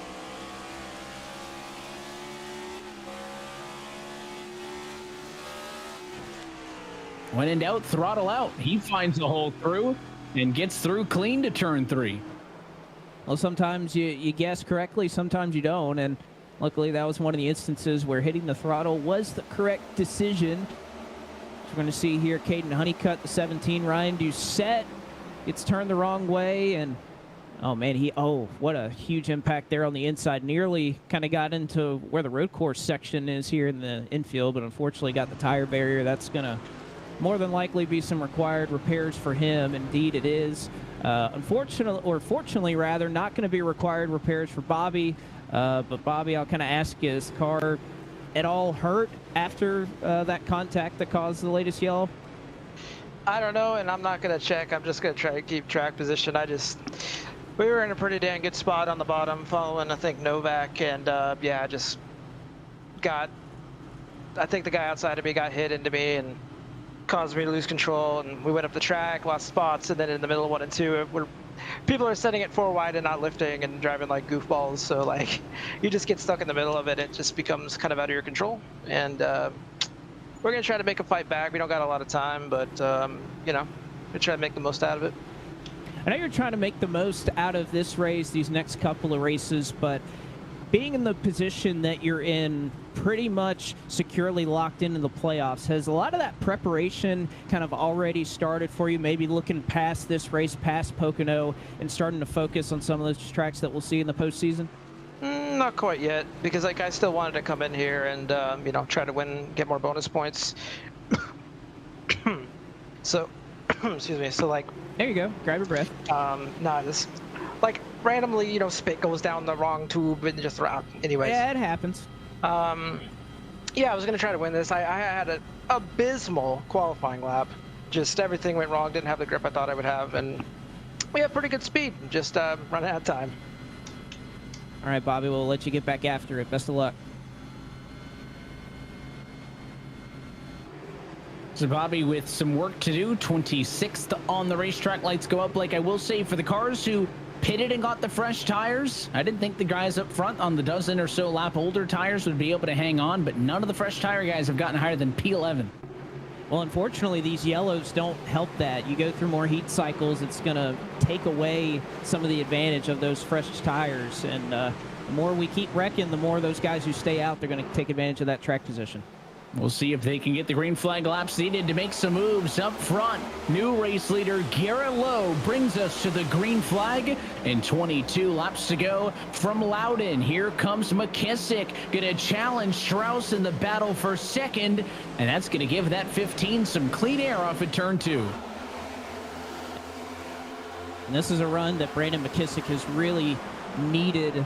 When in doubt, throttle out. He finds a hole through and gets through clean to turn 3. Well, sometimes you guess correctly, sometimes you don't, and luckily that was one of the instances where hitting the throttle was the correct decision. We're going to see here Caden Honeycutt, the 17, Ryan Doucette gets turned the wrong way, and oh man, what a huge impact there on the inside. Nearly kind of got into where the road course section is here in the infield, but unfortunately got the tire barrier. That's going to more than likely be some required repairs for him. Indeed it is. Fortunately rather, not going to be required repairs for Bobby. But Bobby, I'll kind of ask you, is the car at all hurt after that contact that caused the latest yellow? I don't know, and I'm not going to check. I'm just going to try to keep track position. We were in a pretty dang good spot on the bottom following, I think, Novak, and yeah, just got, I think the guy outside of me got hit into me and caused me to lose control, and we went up the track, lost spots, and then in the middle of 1 and 2, people are setting it 4 wide and not lifting and driving like goofballs, so like you just get stuck in the middle of it. It just becomes kind of out of your control, and we're gonna try to make a fight back. We don't got a lot of time, but you know, we try to make the most out of it. I know you're trying to make the most out of this race, these next couple of races, but being in the position that you're in, pretty much securely locked into the playoffs, has a lot of that preparation kind of already started for you, maybe looking past this race, past Pocono, and starting to focus on some of those tracks that we'll see in the postseason? Not quite yet, because like I still wanted to come in here and you know, try to win, get more bonus points. So excuse me, so like, there you go, grab your breath. No, just like randomly, you know, spit goes down the wrong tube and just anyways. Yeah, it happens. Yeah, I was gonna try to win this. I had an abysmal qualifying lap. Just everything went wrong. Didn't have the grip I thought I would have, and we have pretty good speed. Just running out of time. All right, Bobby, we'll let you get back after it. Best of luck. So Bobby with some work to do, 26th on the racetrack. Lights go up. Like I will say, for the cars who pitted and got the fresh tires, I didn't think the guys up front on the dozen or so lap older tires would be able to hang on, but none of the fresh tire guys have gotten higher than P11. Well, unfortunately, these yellows don't help that. You go through more heat cycles, it's going to take away some of the advantage of those fresh tires. And the more we keep wrecking, the more those guys who stay out, they're going to take advantage of that track position. We'll see if they can get the green flag laps needed to make some moves up front. New race leader Garrett Lowe brings us to the green flag, and 22 laps to go from Loudon. Here comes McKissick, gonna challenge Strauss in the battle for second, and that's gonna give that 15 some clean air off at turn 2. And this is a run that Brandon McKissick has really needed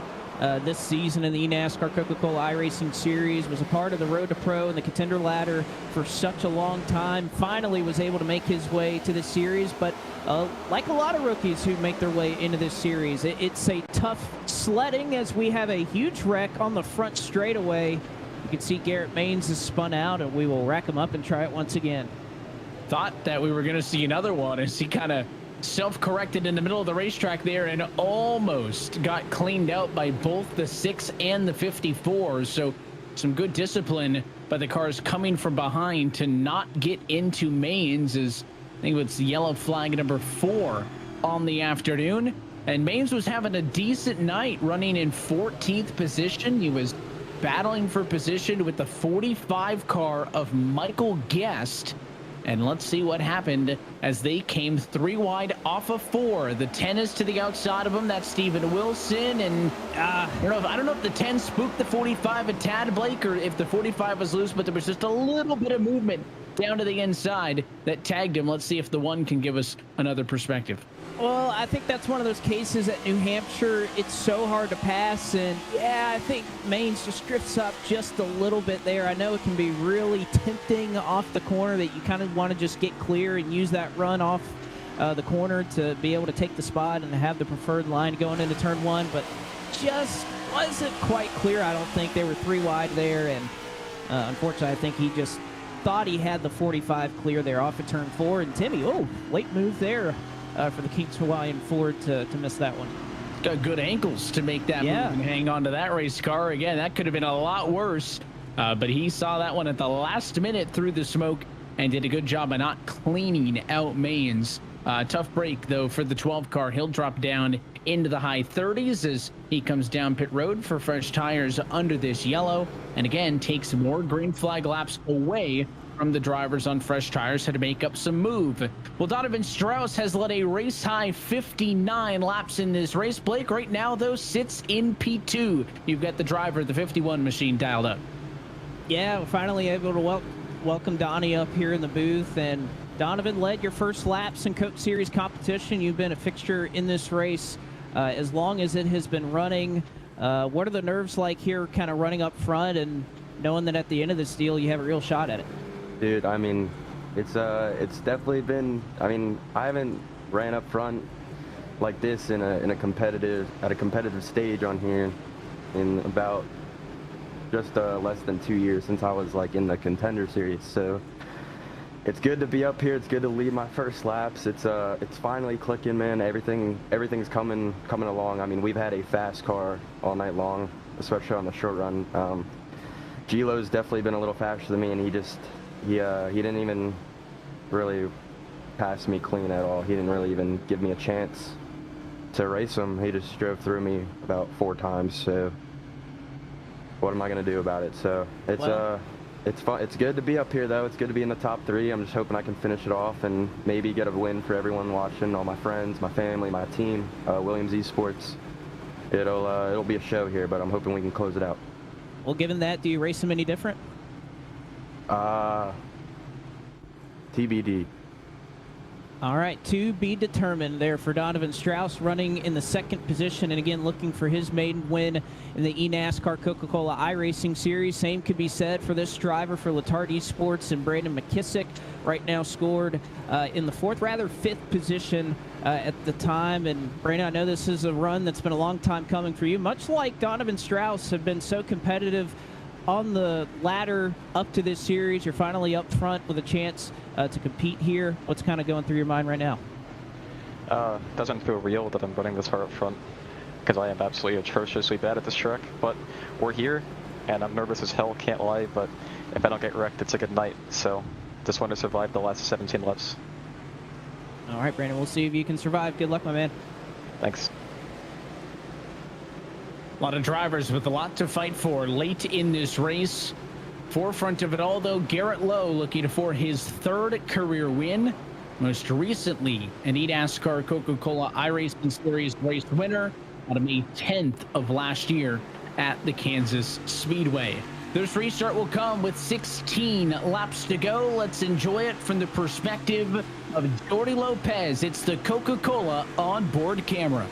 this season in the eNASCAR Coca-Cola iRacing Series. Was a part of the Road to Pro and the Contender Ladder for such a long time. Finally was able to make his way to the series, but like a lot of rookies who make their way into this series, it's a tough sledding as we have a huge wreck on the front straightaway. You can see Garrett Maines has spun out, and we will rack him up and try it once again. Thought that we were going to see another one as he kind of self-corrected in the middle of the racetrack there and almost got cleaned out by both the 6 and the 54. So some good discipline by the cars coming from behind to not get into Maines, as I think it's yellow flag number 4 on the afternoon. And Maines was having a decent night, running in 14th position. He was battling for position with the 45 car of Michael Guest. And let's see what happened as they came 3 wide off of 4. The 10 is to the outside of him. That's Steven Wilson. And I don't know if the 10 spooked the 45 a tad, Blake, or if the 45 was loose, but there was just a little bit of movement down to the inside that tagged him. Let's see if the 1 can give us another perspective. Well, I think that's one of those cases at New Hampshire. It's so hard to pass, and yeah, I think Maines just drifts up just a little bit there. I know it can be really tempting off the corner that you kind of want to just get clear and use that run off the corner to be able to take the spot and have the preferred line going into turn 1, but just wasn't quite clear. I don't think they were 3 wide there, and unfortunately, I think he just thought he had the 45 clear there off of turn 4, and Timmy, late move there. For the Kings Hawaiian Ford to miss that one. Got good ankles to make that move and hang on to that race car. Again, that could have been a lot worse, but he saw that one at the last minute through the smoke and did a good job of not cleaning out Maines. Tough break, though, for the 12 car. He'll drop down into the high 30s as he comes down pit road for fresh tires under this yellow, and again takes more green flag laps away from the drivers on fresh tires to make up some move. Well, Donovan Strauss has led a race high 59 laps in this race. Blake right now, though, sits in P2. You've got the driver, the 51 machine, dialed up. Yeah, we're finally able to welcome Donnie up here in the booth. And Donovan led your first laps in Coke Series competition. You've been a fixture in this race as long as it has been running. What are the nerves like here kind of running up front and knowing that at the end of this deal you have a real shot at it? Dude, I mean, it's definitely been, I mean, I haven't ran up front like this at a competitive stage on here in about just less than 2 years since I was like in the contender series. So it's good to be up here. It's good to lead my first laps. It's finally clicking, man. Everything's coming along. I mean, we've had a fast car all night long, especially on the short run. Gilo's definitely been a little faster than me, and he didn't even really pass me clean at all. He didn't really even give me a chance to race him. He just drove through me about 4 times. So what am I gonna do about it? So it's fun. It's good to be up here, though. It's good to be in the top 3. I'm just hoping I can finish it off and maybe get a win for everyone watching, all my friends, my family, my team, Williams Esports. It'll be a show here, but I'm hoping we can close it out. Well, given that, do you race them any different? TBD. All right, to be determined there for Donovan Strauss, running in the 2nd position, and again looking for his maiden win in the eNASCAR Coca-Cola iRacing Series. Same could be said for this driver for Letard Esports, and Brandon McKissick right now scored in the 5th position at the time. And Brandon, I know this is a run that's been a long time coming for you, much like Donovan Strauss have been so competitive on the ladder up to this series. You're finally up front with a chance to compete here. What's kind of going through your mind right now? Doesn't feel real that I'm running this far up front because I am absolutely atrociously bad at this track, but we're here and I'm nervous as hell, can't lie, but if I don't get wrecked, it's a good night. So just want to survive the last 17 laps. All right, Brandon, we'll see if you can survive. Good luck, my man. Thanks. A lot of drivers with a lot to fight for late in this race. Forefront of it all, though, Garrett Lowe looking for his 3rd career win. Most recently, an eNASCAR Coca-Cola iRacing Series race winner out of May 10th of last year at the Kansas Speedway. This restart will come with 16 laps to go. Let's enjoy it from the perspective of Jordy Lopez. It's the Coca-Cola onboard camera.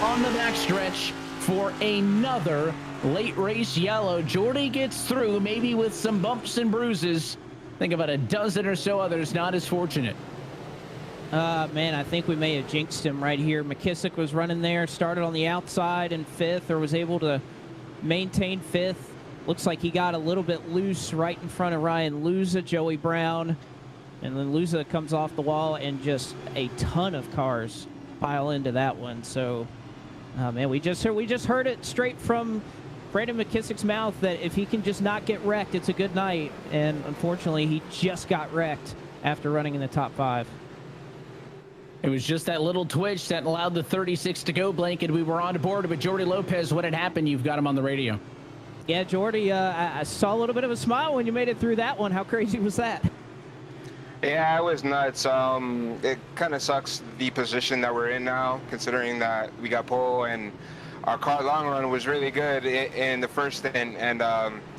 On the backstretch for another late race yellow. Jordy gets through, maybe with some bumps and bruises. Think about a dozen or so others not as fortunate. Man, I think we may have jinxed him right here. McKissick was running there, started on the outside in 5th, or was able to maintain 5th. Looks like he got a little bit loose right in front of Ryan Luza, Joey Brown. And then Luza comes off the wall, and just a ton of cars pile into that one. So, man, we just heard it straight from Brandon McKissick's mouth that if he can just not get wrecked, it's a good night. And unfortunately, he just got wrecked after running in the top 5. It was just that little twitch that allowed the 36 to go, Blanket. We were on board with Jordy Lopez. What had happened? You've got him on the radio. Yeah, Jordy, I saw a little bit of a smile when you made it through that one. How crazy was that? Yeah, it was nuts. It kind of sucks the position that we're in now, considering that we got pole and our car long run was really good in the first stint, and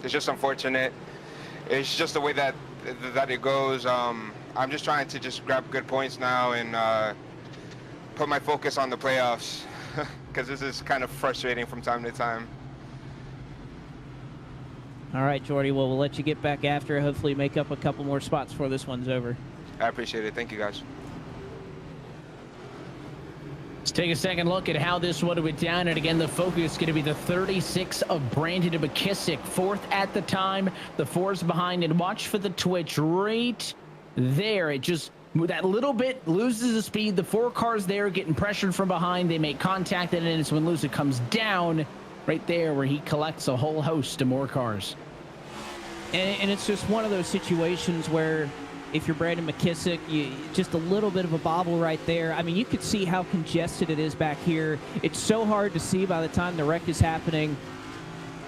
it's just unfortunate. It's just the way that it goes. I'm just trying to just grab good points now and put my focus on the playoffs because this is kind of frustrating from time to time. All right, Jordy, well, we'll let you get back after it. Hopefully make up a couple more spots before this one's over. I appreciate it. Thank you, guys. Let's take a second look at how this one went down. And again, the focus is going to be the 36 of Brandon McKissick, 4th at the time. The 4's behind, and watch for the twitch right there. It just, that little bit loses the speed. The 4 cars there getting pressured from behind. They make contact, and it's when Lusa comes down right there where he collects a whole host of more cars. And it's just one of those situations where if you're Brandon McKissick, just a little bit of a bobble right there. I mean, you could see how congested it is back here. It's so hard to see by the time the wreck is happening.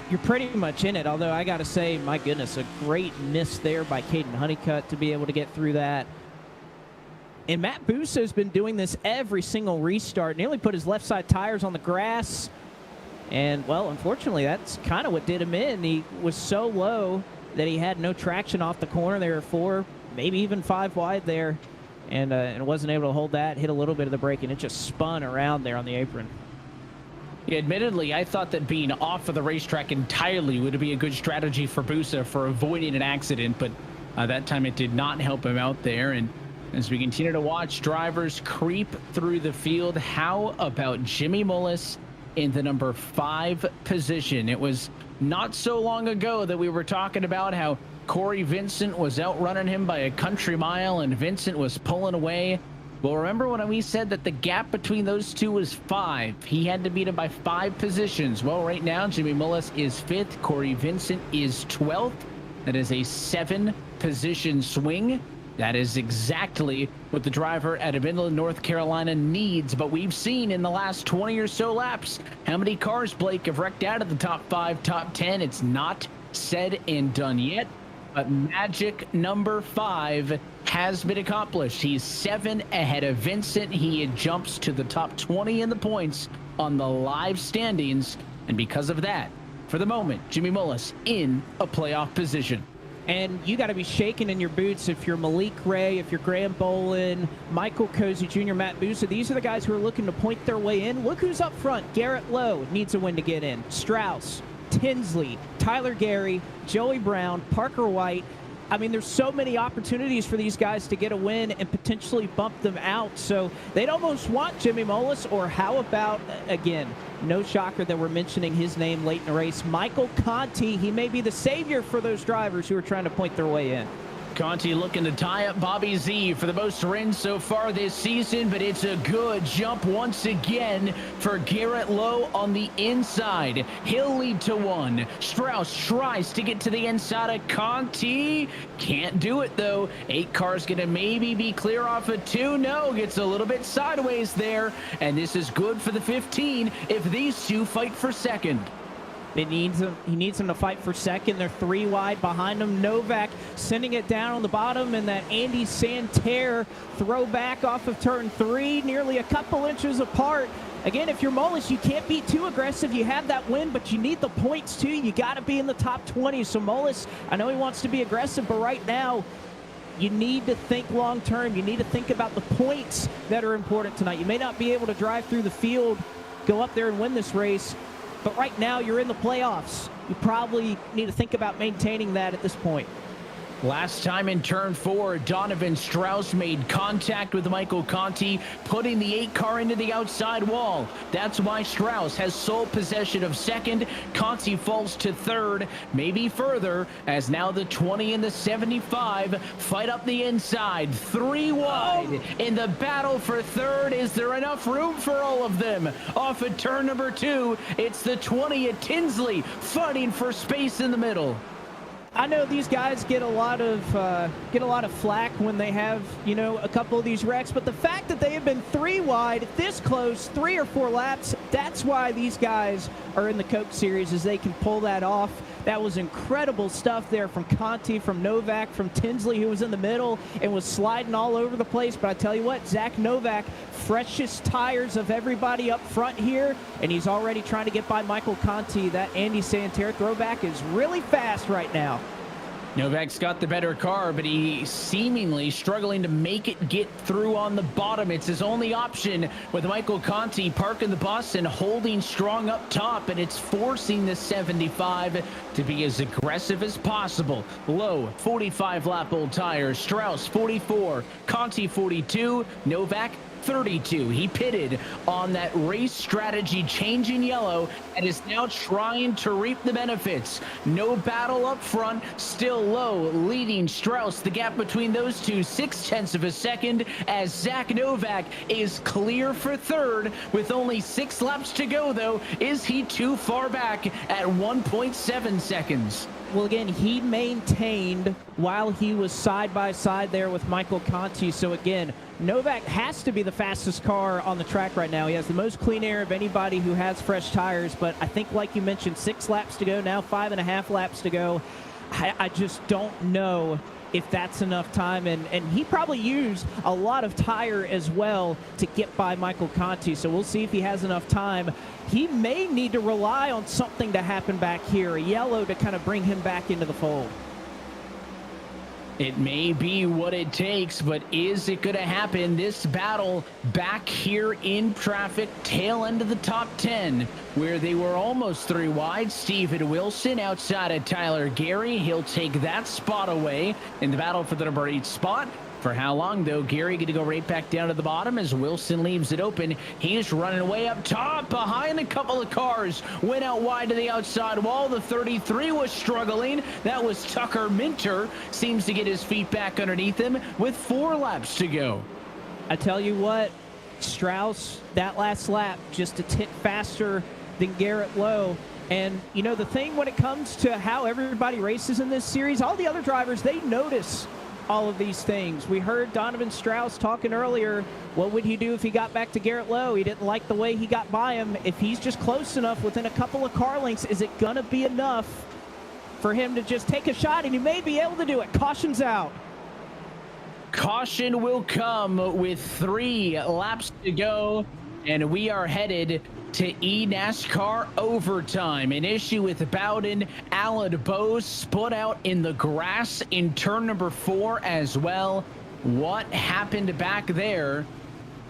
You're pretty much in it, although I got to say, my goodness, a great miss there by Caden Honeycutt to be able to get through that. And Matt Busa has been doing this every single restart. Nearly put his left side tires on the grass. And, well, unfortunately, that's kind of what did him in. He was so low that he had no traction off the corner. There were 4, maybe even 5 wide there, and wasn't able to hold that, hit a little bit of the brake, and it just spun around there on the apron. Yeah, admittedly, I thought that being off of the racetrack entirely would be a good strategy for Busa for avoiding an accident, but that time it did not help him out there. And as we continue to watch drivers creep through the field, how about Jimmy Mullis in the number 5 position? It was not so long ago that we were talking about how Corey Vincent was outrunning him by a country mile and Vincent was pulling away. Well, remember when we said that the gap between those two was 5? He had to beat him by 5 positions. Well, right now, Jimmy Mullis is 5th. Corey Vincent is 12th. That is a 7-position swing. That is exactly what the driver out of Inland, North Carolina needs. But we've seen in the last 20 or so laps how many cars, Blake, have wrecked out of the top 5, top 10. It's not said and done yet. But magic number 5 has been accomplished. He's 7 ahead of Vincent. He jumps to the top 20 in the points on the live standings. And because of that, for the moment, Jimmy Mullis in a playoff position. And you got to be shaking in your boots if you're Malik Ray, if you're Graham Bolin, Michael Cozy Jr., Matt Busa. These are the guys who are looking to point their way in. Look who's up front. Garrett Lowe needs a win to get in. Strauss, Tinsley, Tyler Gary, Joey Brown, Parker White. I mean, there's so many opportunities for these guys to get a win and potentially bump them out. So they'd almost want Jimmy Mullis, or how about, again, no shocker that we're mentioning his name late in the race, Michael Conti. He may be the savior for those drivers who are trying to point their way in. Conti looking to tie up Bobby Z for the most wins so far this season, but it's a good jump once again for Garrett Lowe on the inside. He'll lead to 1. Strauss tries to get to the inside of Conti. Can't do it, though. 8 cars going to maybe be clear off of 2. No, gets a little bit sideways there, and this is good for the 15 if these two fight for second. He needs them to fight for second. They're 3 wide behind him. Novak sending it down on the bottom, and that Andy Santerre throwback off of turn 3, nearly a couple inches apart. Again, if you're Mullis, you can't be too aggressive. You have that win, but you need the points too. You got to be in the top 20. So Mullis, I know he wants to be aggressive, but right now, you need to think long term. You need to think about the points that are important tonight. You may not be able to drive through the field, go up there and win this race, but right now, you're in the playoffs. You probably need to think about maintaining that at this point. Last time in turn 4, Donovan Strauss made contact with Michael Conti, putting the 8 car into the outside wall. That's why Strauss has sole possession of second. Conti falls to 3rd, maybe further, as now the 20 and the 75 fight up the inside. 3 wide in the battle for 3rd. Is there enough room for all of them? Off at turn number 2, it's the 20 at Tinsley fighting for space in the middle. I know these guys get a lot of flack when they have, you know, a couple of these wrecks, but the fact that they have been 3 wide this close, 3 or 4 laps, that's why these guys are in the Coke Series, is they can pull that off. That was incredible stuff there from Conti, from Novak, from Tinsley, who was in the middle and was sliding all over the place. But I tell you what, Zach Novak, freshest tires of everybody up front here, and he's already trying to get by Michael Conti. That Andy Santerre throwback is really fast right now. Novak's got the better car, but he's seemingly struggling to make it get through on the bottom. It's his only option with Michael Conti parking the bus and holding strong up top, and it's forcing the 75 to be as aggressive as possible. Low 45 lap old tires, Strauss 44, Conti 42, Novak 32. He pitted on that race strategy change in yellow and is now trying to reap the benefits. No battle up front, still Lowe leading Strauss. The gap between those two, 0.6 of a second, as Zach Novak is clear for third with only 6 laps to go, though. Is he too far back at 1.7 seconds? Well, again, he maintained while he was side by side there with Michael Conti. So again, Novak has to be the fastest car on the track right now. He has the most clean air of anybody who has fresh tires. But I think, like you mentioned, 6 laps to go, now 5.5 laps to go. I just don't know if that's enough time. And he probably used a lot of tire as well to get by Michael Conti. So we'll see if he has enough time. He may need to rely on something to happen back here, a yellow to kind of bring him back into the fold. It may be what it takes, but is it going to happen? This battle back here in traffic, tail end of the top 10, where they were almost 3 wide. Steven Wilson outside of Tyler Gary. He'll take that spot away in the battle for the number 8 spot. For how long, though? Gary going to go right back down to the bottom as Wilson leaves it open. He's running way up top behind a couple of cars. Went out wide to the outside wall. The 33 was struggling. That was Tucker Minter. Seems to get his feet back underneath him with 4 laps to go. I tell you what, Strauss, that last lap, just a tick faster than Garrett Lowe. And, you know, the thing when it comes to how everybody races in this series, all the other drivers, they notice all of these things. We heard Donovan Strauss talking earlier. What would he do if he got back to Garrett Lowe? He didn't like the way he got by him. If he's just close enough within a couple of car lengths, is it going to be enough for him to just take a shot? And he may be able to do it. Caution's out. Caution will come with 3 laps to go, and we are headed to eNASCAR overtime. An issue with Bowden. Alan Bose split out in the grass in turn number 4 as well. What happened back there?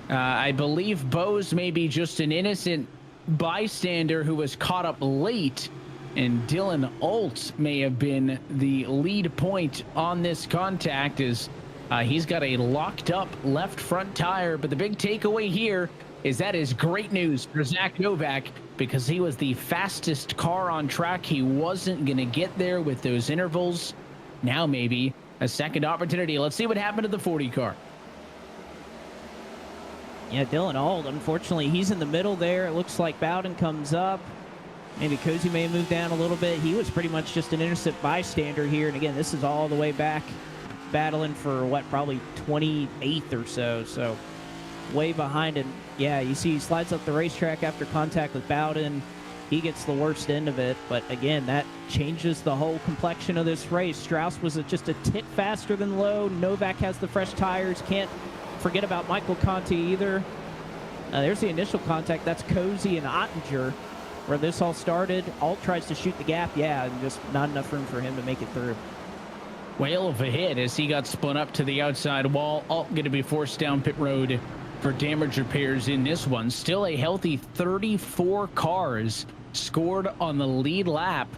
I believe Bose may be just an innocent bystander who was caught up late, and Dylan Alt may have been the lead point on this contact, as he's got a locked up left front tire. But the big takeaway here is that is great news for Zach Novak, because he was the fastest car on track. He wasn't going to get there with those intervals. Now maybe a second opportunity. Let's see what happened to the 40 car. Yeah, Dylan Auld, unfortunately, he's in the middle there. It looks like Bowden comes up. Maybe Cozy may have moved down a little bit. He was pretty much just an innocent bystander here. And again, this is all the way back, battling for what, probably 28th or so. So way behind him. Yeah, you see he slides up the racetrack after contact with Bowden. He gets the worst end of it. But again, that changes the whole complexion of this race. Strauss was just a tick faster than Lowe. Novak has the fresh tires. Can't forget about Michael Conti either. There's the initial contact. That's Cozy and Ottinger, where this all started. Alt tries to shoot the gap. Yeah, and just not enough room for him to make it through. Whale of a hit as he got spun up to the outside wall. Alt going to be forced down pit road for damage repairs in this one. Still a healthy 34 cars scored on the lead lap,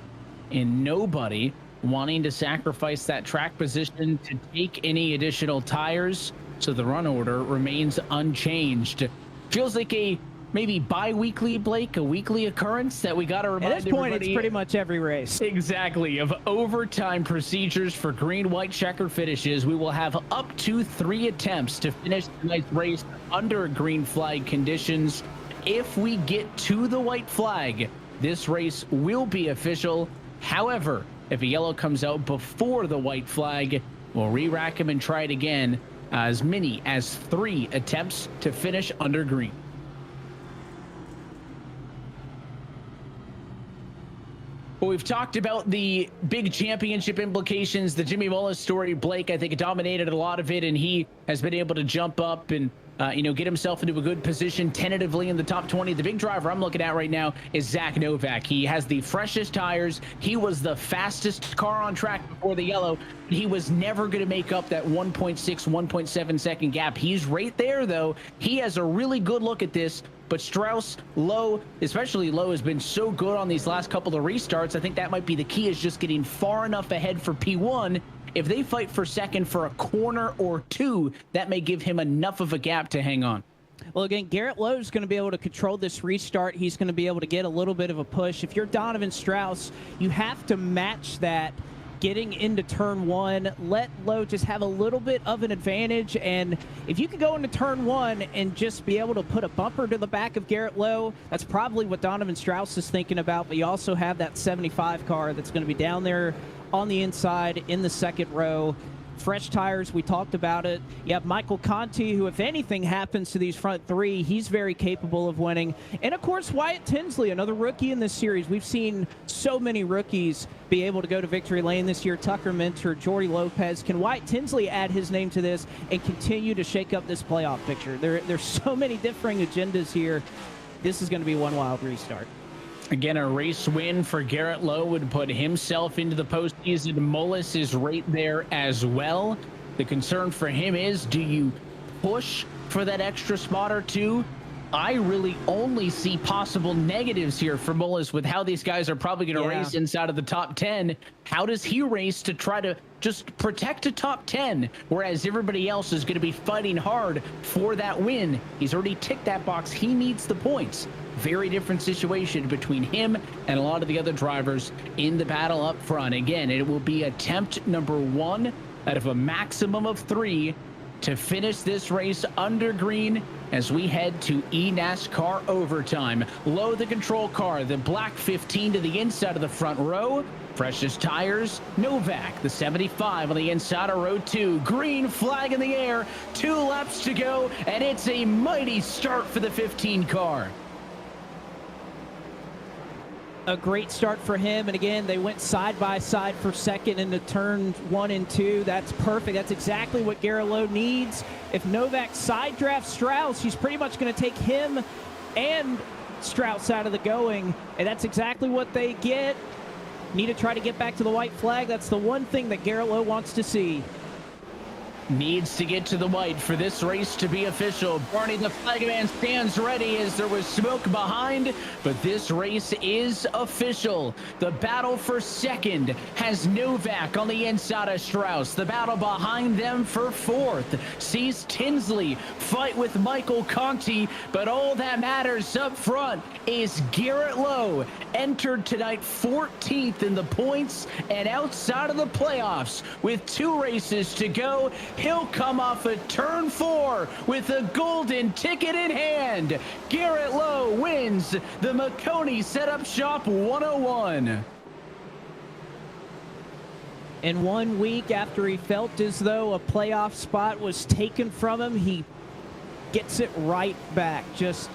and nobody wanting to sacrifice that track position to take any additional tires. So the run order remains unchanged. Feels like a maybe bi-weekly, Blake, a weekly occurrence that we got to remind everybody. At this point, it's pretty much every race. Exactly. Of overtime procedures for green-white checker finishes, we will have up to 3 attempts to finish tonight's race under green flag conditions. If we get to the white flag, this race will be official. However, if a yellow comes out before the white flag, we'll re-rack him and try it again. As many as 3 attempts to finish under green. Well, we've talked about the big championship implications, the Jimmy Mullis story. Blake, I think, dominated a lot of it, and he has been able to jump up and get himself into a good position tentatively in the top 20. The big driver I'm looking at right now is Zach Novak. He has the freshest tires. He was the fastest car on track before the yellow. He was never going to make up that 1.6, 1.7 second gap. He's right there, though. He has a really good look at this. But Strauss, Lowe, especially Lowe, has been so good on these last couple of restarts. I think that might be the key, is just getting far enough ahead for P1. If they fight for second for a corner or 2, that may give him enough of a gap to hang on. Well, again, Garrett Lowe is going to be able to control this restart. He's going to be able to get a little bit of a push. If you're Donovan Strauss, you have to match that getting into turn one. Let Lowe just have a little bit of an advantage. And if you can go into turn one and just be able to put a bumper to the back of Garrett Lowe, that's probably what Donovan Strauss is thinking about. But you also have that 75 car that's going to be down there on the inside in the second row. Fresh tires, we talked about it. You have Michael Conti, who, if anything happens to these front three, he's very capable of winning. And, of course, Wyatt Tinsley, another rookie in this series. We've seen so many rookies be able to go to victory lane this year. Tucker Minter, Jordy Lopez. Can Wyatt Tinsley add his name to this and continue to shake up this playoff picture? There's so many differing agendas here. This is going to be one wild restart. Again, a race win for Garrett Lowe would put himself into the postseason. Mullis is right there as well. The concern for him is, do you push for that extra spot or two? I really only see possible negatives here for Mullis with how these guys are probably going to race inside of the top 10. How does he race to try to just protect a top 10, whereas everybody else is going to be fighting hard for that win? He's already ticked that box. He needs the points. Very different situation between him and a lot of the other drivers in the battle up front. Again, it will be attempt number 1 out of a maximum of 3 to finish this race under green as we head to eNASCAR overtime. Low the control car, the black 15 to the inside of the front row. Freshest tires, Novak, the 75 on the inside of row 2. Green flag in the air, 2 laps to go, and it's a mighty start for the 15 car. A great start for him, and again, they went side by side for second into turns 1 and 2. That's perfect. That's exactly what Garrett Lowe needs. If Novak side drafts Strauss, he's pretty much going to take him and Strauss out of the going, and that's exactly what they get. Need to try to get back to the white flag. That's the one thing that Garrett Lowe wants to see. Needs to get to the white for this race to be official. Barney the flagman stands ready as there was smoke behind, but this race is official. The battle for second has Novak on the inside of Strauss. The battle behind them for fourth sees Tinsley fight with Michael Conti, but all that matters up front is Garrett Lowe, entered tonight 14th in the points and outside of the playoffs with 2 races to go. He'll come off a turn 4 with a golden ticket in hand. Garrett Lowe wins the Maconey Setup Shop 101. In 1 week after he felt as though a playoff spot was taken from him, he gets it right back. Just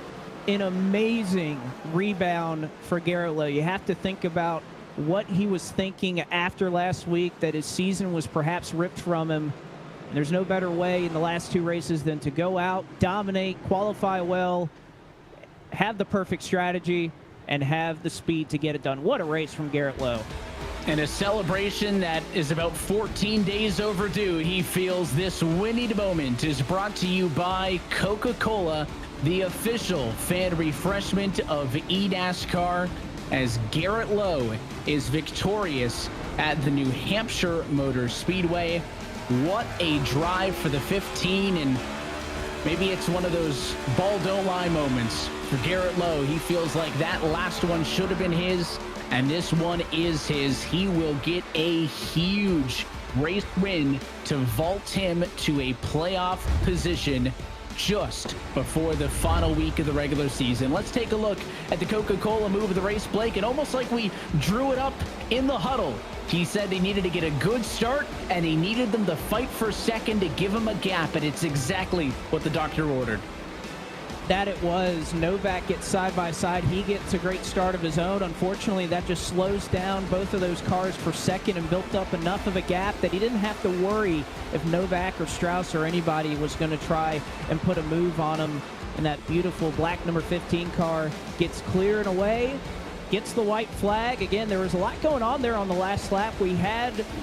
an amazing rebound for Garrett Lowe. You have to think about what he was thinking after last week, that his season was perhaps ripped from him. And there's no better way in the last 2 races than to go out, dominate, qualify well, have the perfect strategy, and have the speed to get it done. What a race from Garrett Lowe. And a celebration that is about 14 days overdue. He feels this winning moment is brought to you by Coca-Cola, the official fan refreshment of eNASCAR, as Garrett Lowe is victorious at the New Hampshire Motor Speedway. What a drive for the 15, and maybe it's one of those ball don't lie moments for Garrett Lowe. He feels like that last one should have been his, and this one is his. He will get a huge race win to vault him to a playoff position just before the final week of the regular season. Let's take a look at the Coca-Cola move of the race, Blake, and almost like we drew it up in the huddle. He said he needed to get a good start, and he needed them to fight for second to give him a gap, and it's exactly what the doctor ordered. That it was. Novak gets side by side. He gets a great start of his own. Unfortunately, that just slows down both of those cars for second and built up enough of a gap that he didn't have to worry if Novak or Strauss or anybody was going to try and put a move on him. And that beautiful black number 15 car gets clear and away. Gets the white flag. Again, there was a lot going on there on the last lap. You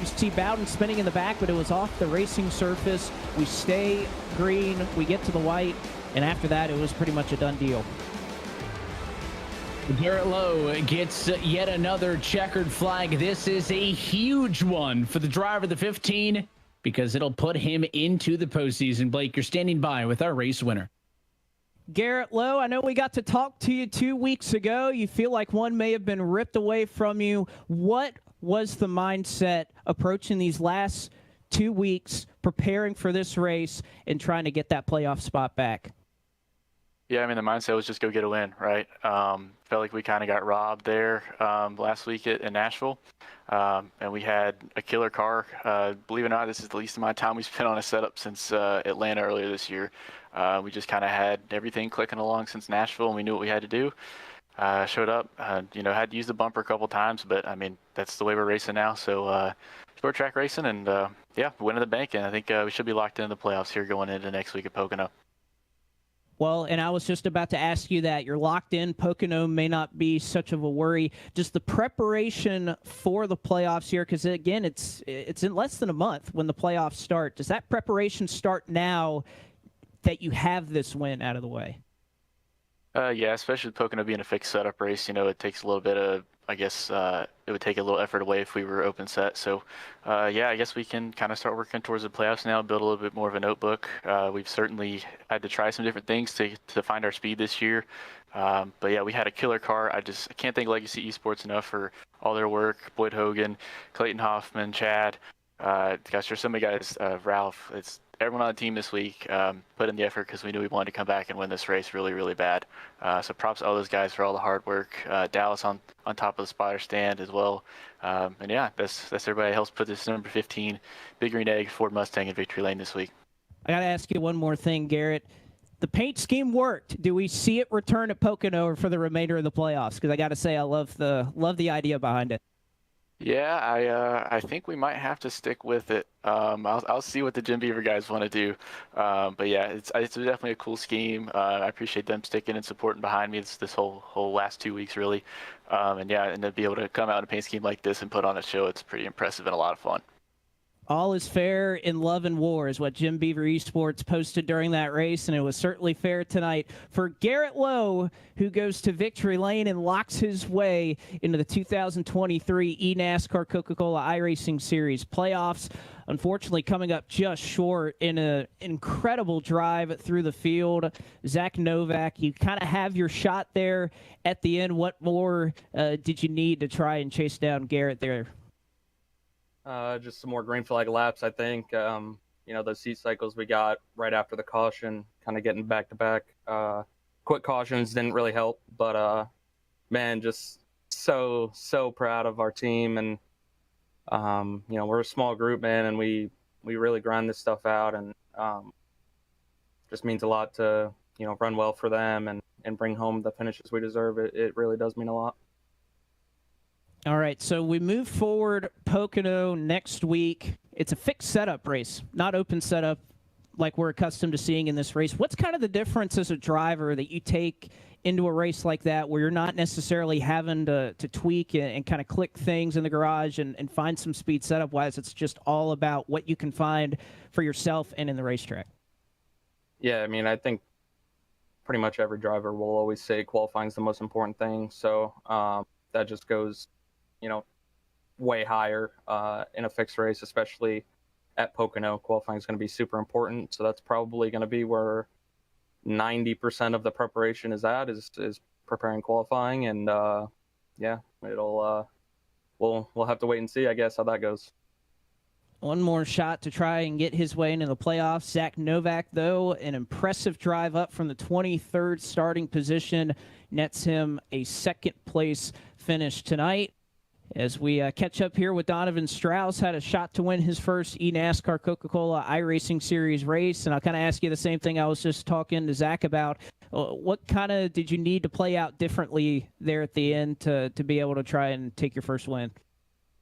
see Bowden spinning in the back, but it was off the racing surface. We stay green. We get to the white. And after that, it was pretty much a done deal. Garrett Lowe gets yet another checkered flag. This is a huge one for the driver of the 15 because it'll put him into the postseason. Blake, you're standing by with our race winner. Garrett Lowe, I know we got to talk to you 2 weeks ago. You feel like one may have been ripped away from you. What was the mindset approaching these last 2 weeks, preparing for this race and trying to get that playoff spot back? Yeah, I mean, the mindset was just go get a win, right? Felt like we kind of got robbed there last week in Nashville. And we had a killer car. Believe it or not, this is the least amount of time we spent on a setup since Atlanta earlier this year. We just kind of had everything clicking along since Nashville, and we knew what we had to do. Showed up, had to use the bumper a couple times, but, I mean, that's the way we're racing now. So short track racing and, winning the bank. And I think we should be locked into the playoffs here going into next week at Pocono. Well, and I was just about to ask you that. You're locked in. Pocono may not be such of a worry. Just the preparation for the playoffs here, because, again, it's in less than a month when the playoffs start. Does that preparation start now that you have this win out of the way? Yeah, especially with Pocono being a fixed setup race, it takes a little bit of, I guess, it would take a little effort away if we were open set. So, I guess we can kind of start working towards the playoffs now, build a little bit more of a notebook. We've certainly had to try some different things to find our speed this year. But, yeah, we had a killer car. I can't thank Legacy Esports enough for all their work. Boyd Hogan, Clayton Hoffman, Chad. Gosh, there's so many guys, Ralph. Everyone on the team this week put in the effort because we knew we wanted to come back and win this race really, really bad. So props to all those guys for all the hard work. Dallas on top of the spotter stand as well. And yeah, that's everybody that helps put this number 15 Big Green Egg Ford Mustang in victory lane this week. I got to ask you one more thing, Garrett. The paint scheme worked. Do we see it return at Pocono for the remainder of the playoffs? Because I got to say, I love the idea behind it. Yeah, I think we might have to stick with it. I'll see what the Jim Beaver guys want to do. But yeah, it's definitely a cool scheme. I appreciate them sticking and supporting behind me this whole last 2 weeks really. And to be able to come out in a paint scheme like this and put on a show, it's pretty impressive and a lot of fun. All is fair in love and war is what Jim Beaver Esports posted during that race, and it was certainly fair tonight for Garrett Lowe, who goes to victory lane and locks his way into the 2023 eNASCAR Coca-Cola iRacing Series playoffs. Unfortunately, coming up just short in an incredible drive through the field. Zach Novak, you kind of have your shot there at the end. What more did you need to try and chase down Garrett there? Just some more green flag laps, I think. Those seat cycles we got right after the caution, kind of getting back-to-back. Quick cautions didn't really help, but, man, just so proud of our team. And, we're a small group, man, and we really grind this stuff out. And just means a lot to, run well for them and bring home the finishes we deserve. It really does mean a lot. All right, so we move forward Pocono next week. It's a fixed setup race, not open setup like we're accustomed to seeing in this race. What's kind of the difference as a driver that you take into a race like that where you're not necessarily having to tweak and kind of click things in the garage and find some speed setup-wise? It's just all about what you can find for yourself and in the racetrack. Yeah, I mean, I think pretty much every driver will always say qualifying is the most important thing. So that just goes way higher in a fixed race, especially at Pocono. Qualifying is going to be super important. So that's probably going to be where 90% of the preparation is at, is preparing qualifying. And we'll have to wait and see, I guess, how that goes. One more shot to try and get his way into the playoffs. Zach Novak, though, an impressive drive up from the 23rd starting position, nets him a second-place finish tonight. As we catch up here with Donovan Strauss, had a shot to win his first eNASCAR Coca-Cola iRacing Series race. And I'll kind of ask you the same thing I was just talking to Zach about. What kind of did you need to play out differently there at the end to be able to try and take your first win?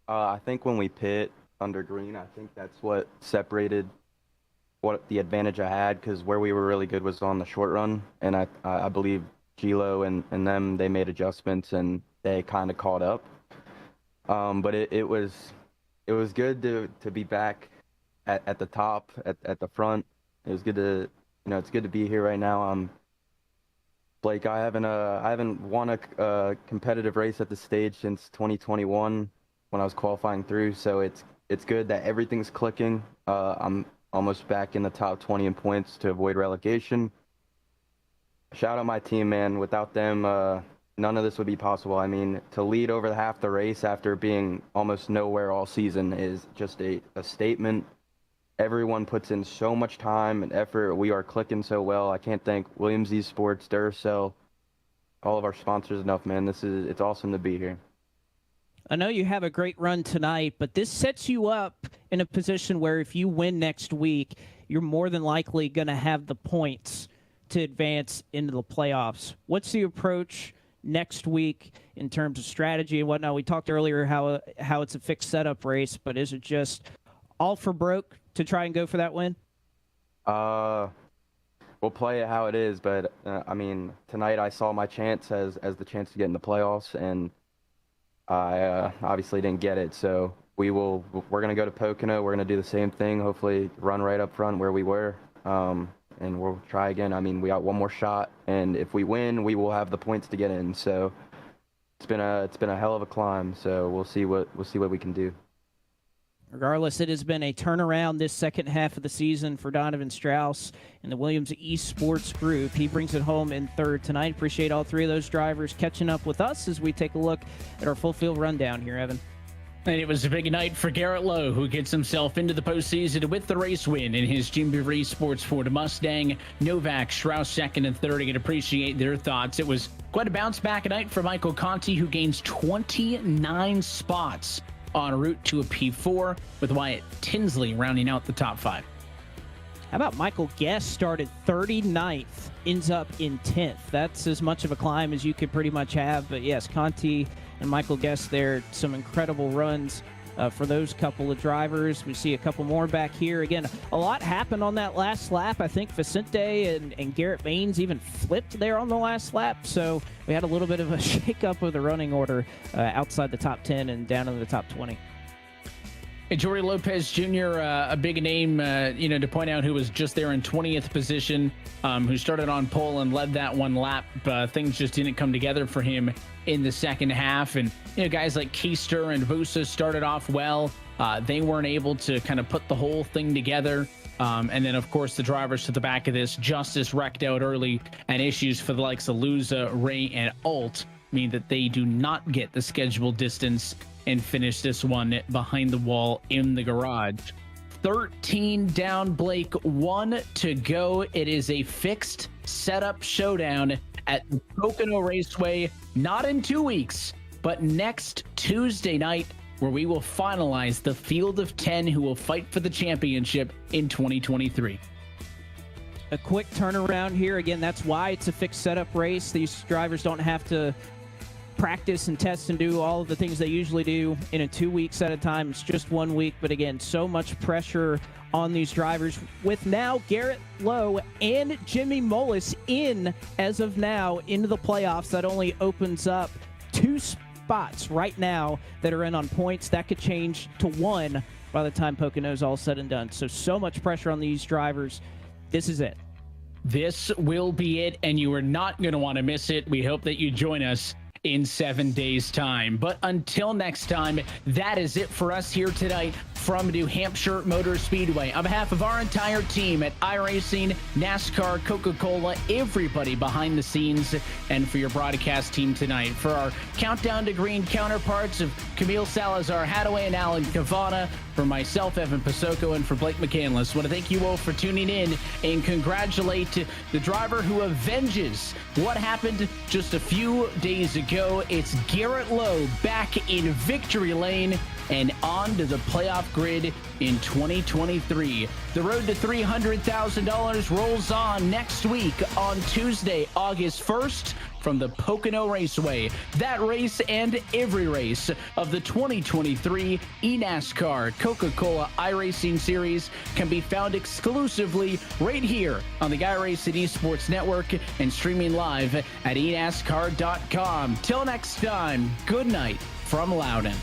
I think when we pit under green, I think that's what separated what the advantage I had, because where we were really good was on the short run. And I believe Gilo and them, they made adjustments and they kind of caught up. But it was good to be back at the top, at the front. It was good to, it's good to be here right now. Blake, I haven't won a competitive race at this stage since 2021 when I was qualifying through. So it's good that everything's clicking. I'm almost back in the top 20 in points to avoid relegation. Shout out my team, man. Without them, none of this would be possible. I mean, to lead over half the race after being almost nowhere all season is just a statement. Everyone puts in so much time and effort. We are clicking so well. I can't thank Williams Esports, Duracell, all of our sponsors enough, man. It's awesome to be here. I know you have a great run tonight, but this sets you up in a position where if you win next week, you're more than likely going to have the points to advance into the playoffs. What's the approach next week in terms of strategy and whatnot? We talked earlier how it's a fixed setup race, but is it just all for broke to try and go for that win? We'll play it how it is, but I mean, tonight I saw my chance as the chance to get in the playoffs, and I obviously didn't get it. So we're gonna go to Pocono. We're gonna do the same thing. Hopefully, run right up front where we were, and we'll try again. I mean, we got one more shot, and if we win, we will have the points to get in. So it's been a hell of a climb. So we'll see what we can do. Regardless, it has been a turnaround this second half of the season for Donovan Strauss and the Williams Esports Group. He brings it home in third tonight. Appreciate all three of those drivers catching up with us as we take a look at our full field rundown here, Evan. And it was a big night for Garrett Lowe, who gets himself into the postseason with the race win in his Gibbs Racing Ford Mustang. Novak, Strauss second and third. I can appreciate their thoughts. It was quite a bounce back night for Michael Conti, who gains 29 spots en route to a P4, with Wyatt Tinsley rounding out the top 5. How about Michael Guest started 39th, ends up in 10th. That's as much of a climb as you could pretty much have. But yes, Conti and Michael Guest there, some incredible runs for those couple of drivers. We see a couple more back here. Again, a lot happened on that last lap. I think Vicente and Garrett Baines even flipped there on the last lap. So we had a little bit of a shakeup of the running order outside the top 10 and down in the top 20. And Jordy Lopez Jr., a big name, to point out, who was just there in 20th position, who started on pole and led that one lap. Things just didn't come together for him in the second half. And, guys like Keister and Busa started off well. They weren't able to kind of put the whole thing together. And then, of course, the drivers to the back of this, Justice wrecked out early, and issues for the likes of Luza, Ray, and Alt mean that they do not get the scheduled distance and finish this one behind the wall in the garage. 13 down, Blake, 1 to go. It is a fixed setup showdown at the Pocono Raceway, not in 2 weeks, but next Tuesday night, where we will finalize the field of 10 who will fight for the championship in 2023. A quick turnaround here. Again, that's why it's a fixed setup race. These drivers don't have to practice and test and do all of the things they usually do in a 2 weeks at a time. It's just 1 week, but again, so much pressure on these drivers, with now Garrett Lowe and Jimmy Mullis in, as of now, into the playoffs. That only opens up 2 spots right now that are in on points. That could change to 1 by the time Pocono's all said and done. So much pressure on these drivers. This is it. This will be it, and you are not going to want to miss it. We hope that you join us in 7 days' time. But until next time, that is it for us here tonight from New Hampshire Motor Speedway. On behalf of our entire team at iRacing, NASCAR, Coca-Cola, everybody behind the scenes, and for your broadcast team tonight, for our Countdown to Green counterparts of Camille Salazar, Hadaway, and Alan Cavana, for myself, Evan Pasoko, and for Blake McCandless, I want to thank you all for tuning in and congratulate the driver who avenges what happened just a few days ago. It's Garrett Lowe back in victory lane and on to the playoff grid in 2023. The road to $300,000 rolls on next week on Tuesday, August 1st, from the Pocono Raceway. That race and every race of the 2023 eNASCAR Coca-Cola iRacing Series can be found exclusively right here on the iRacing Esports Network and streaming live at eNASCAR.com. Till next time, good night from Loudon.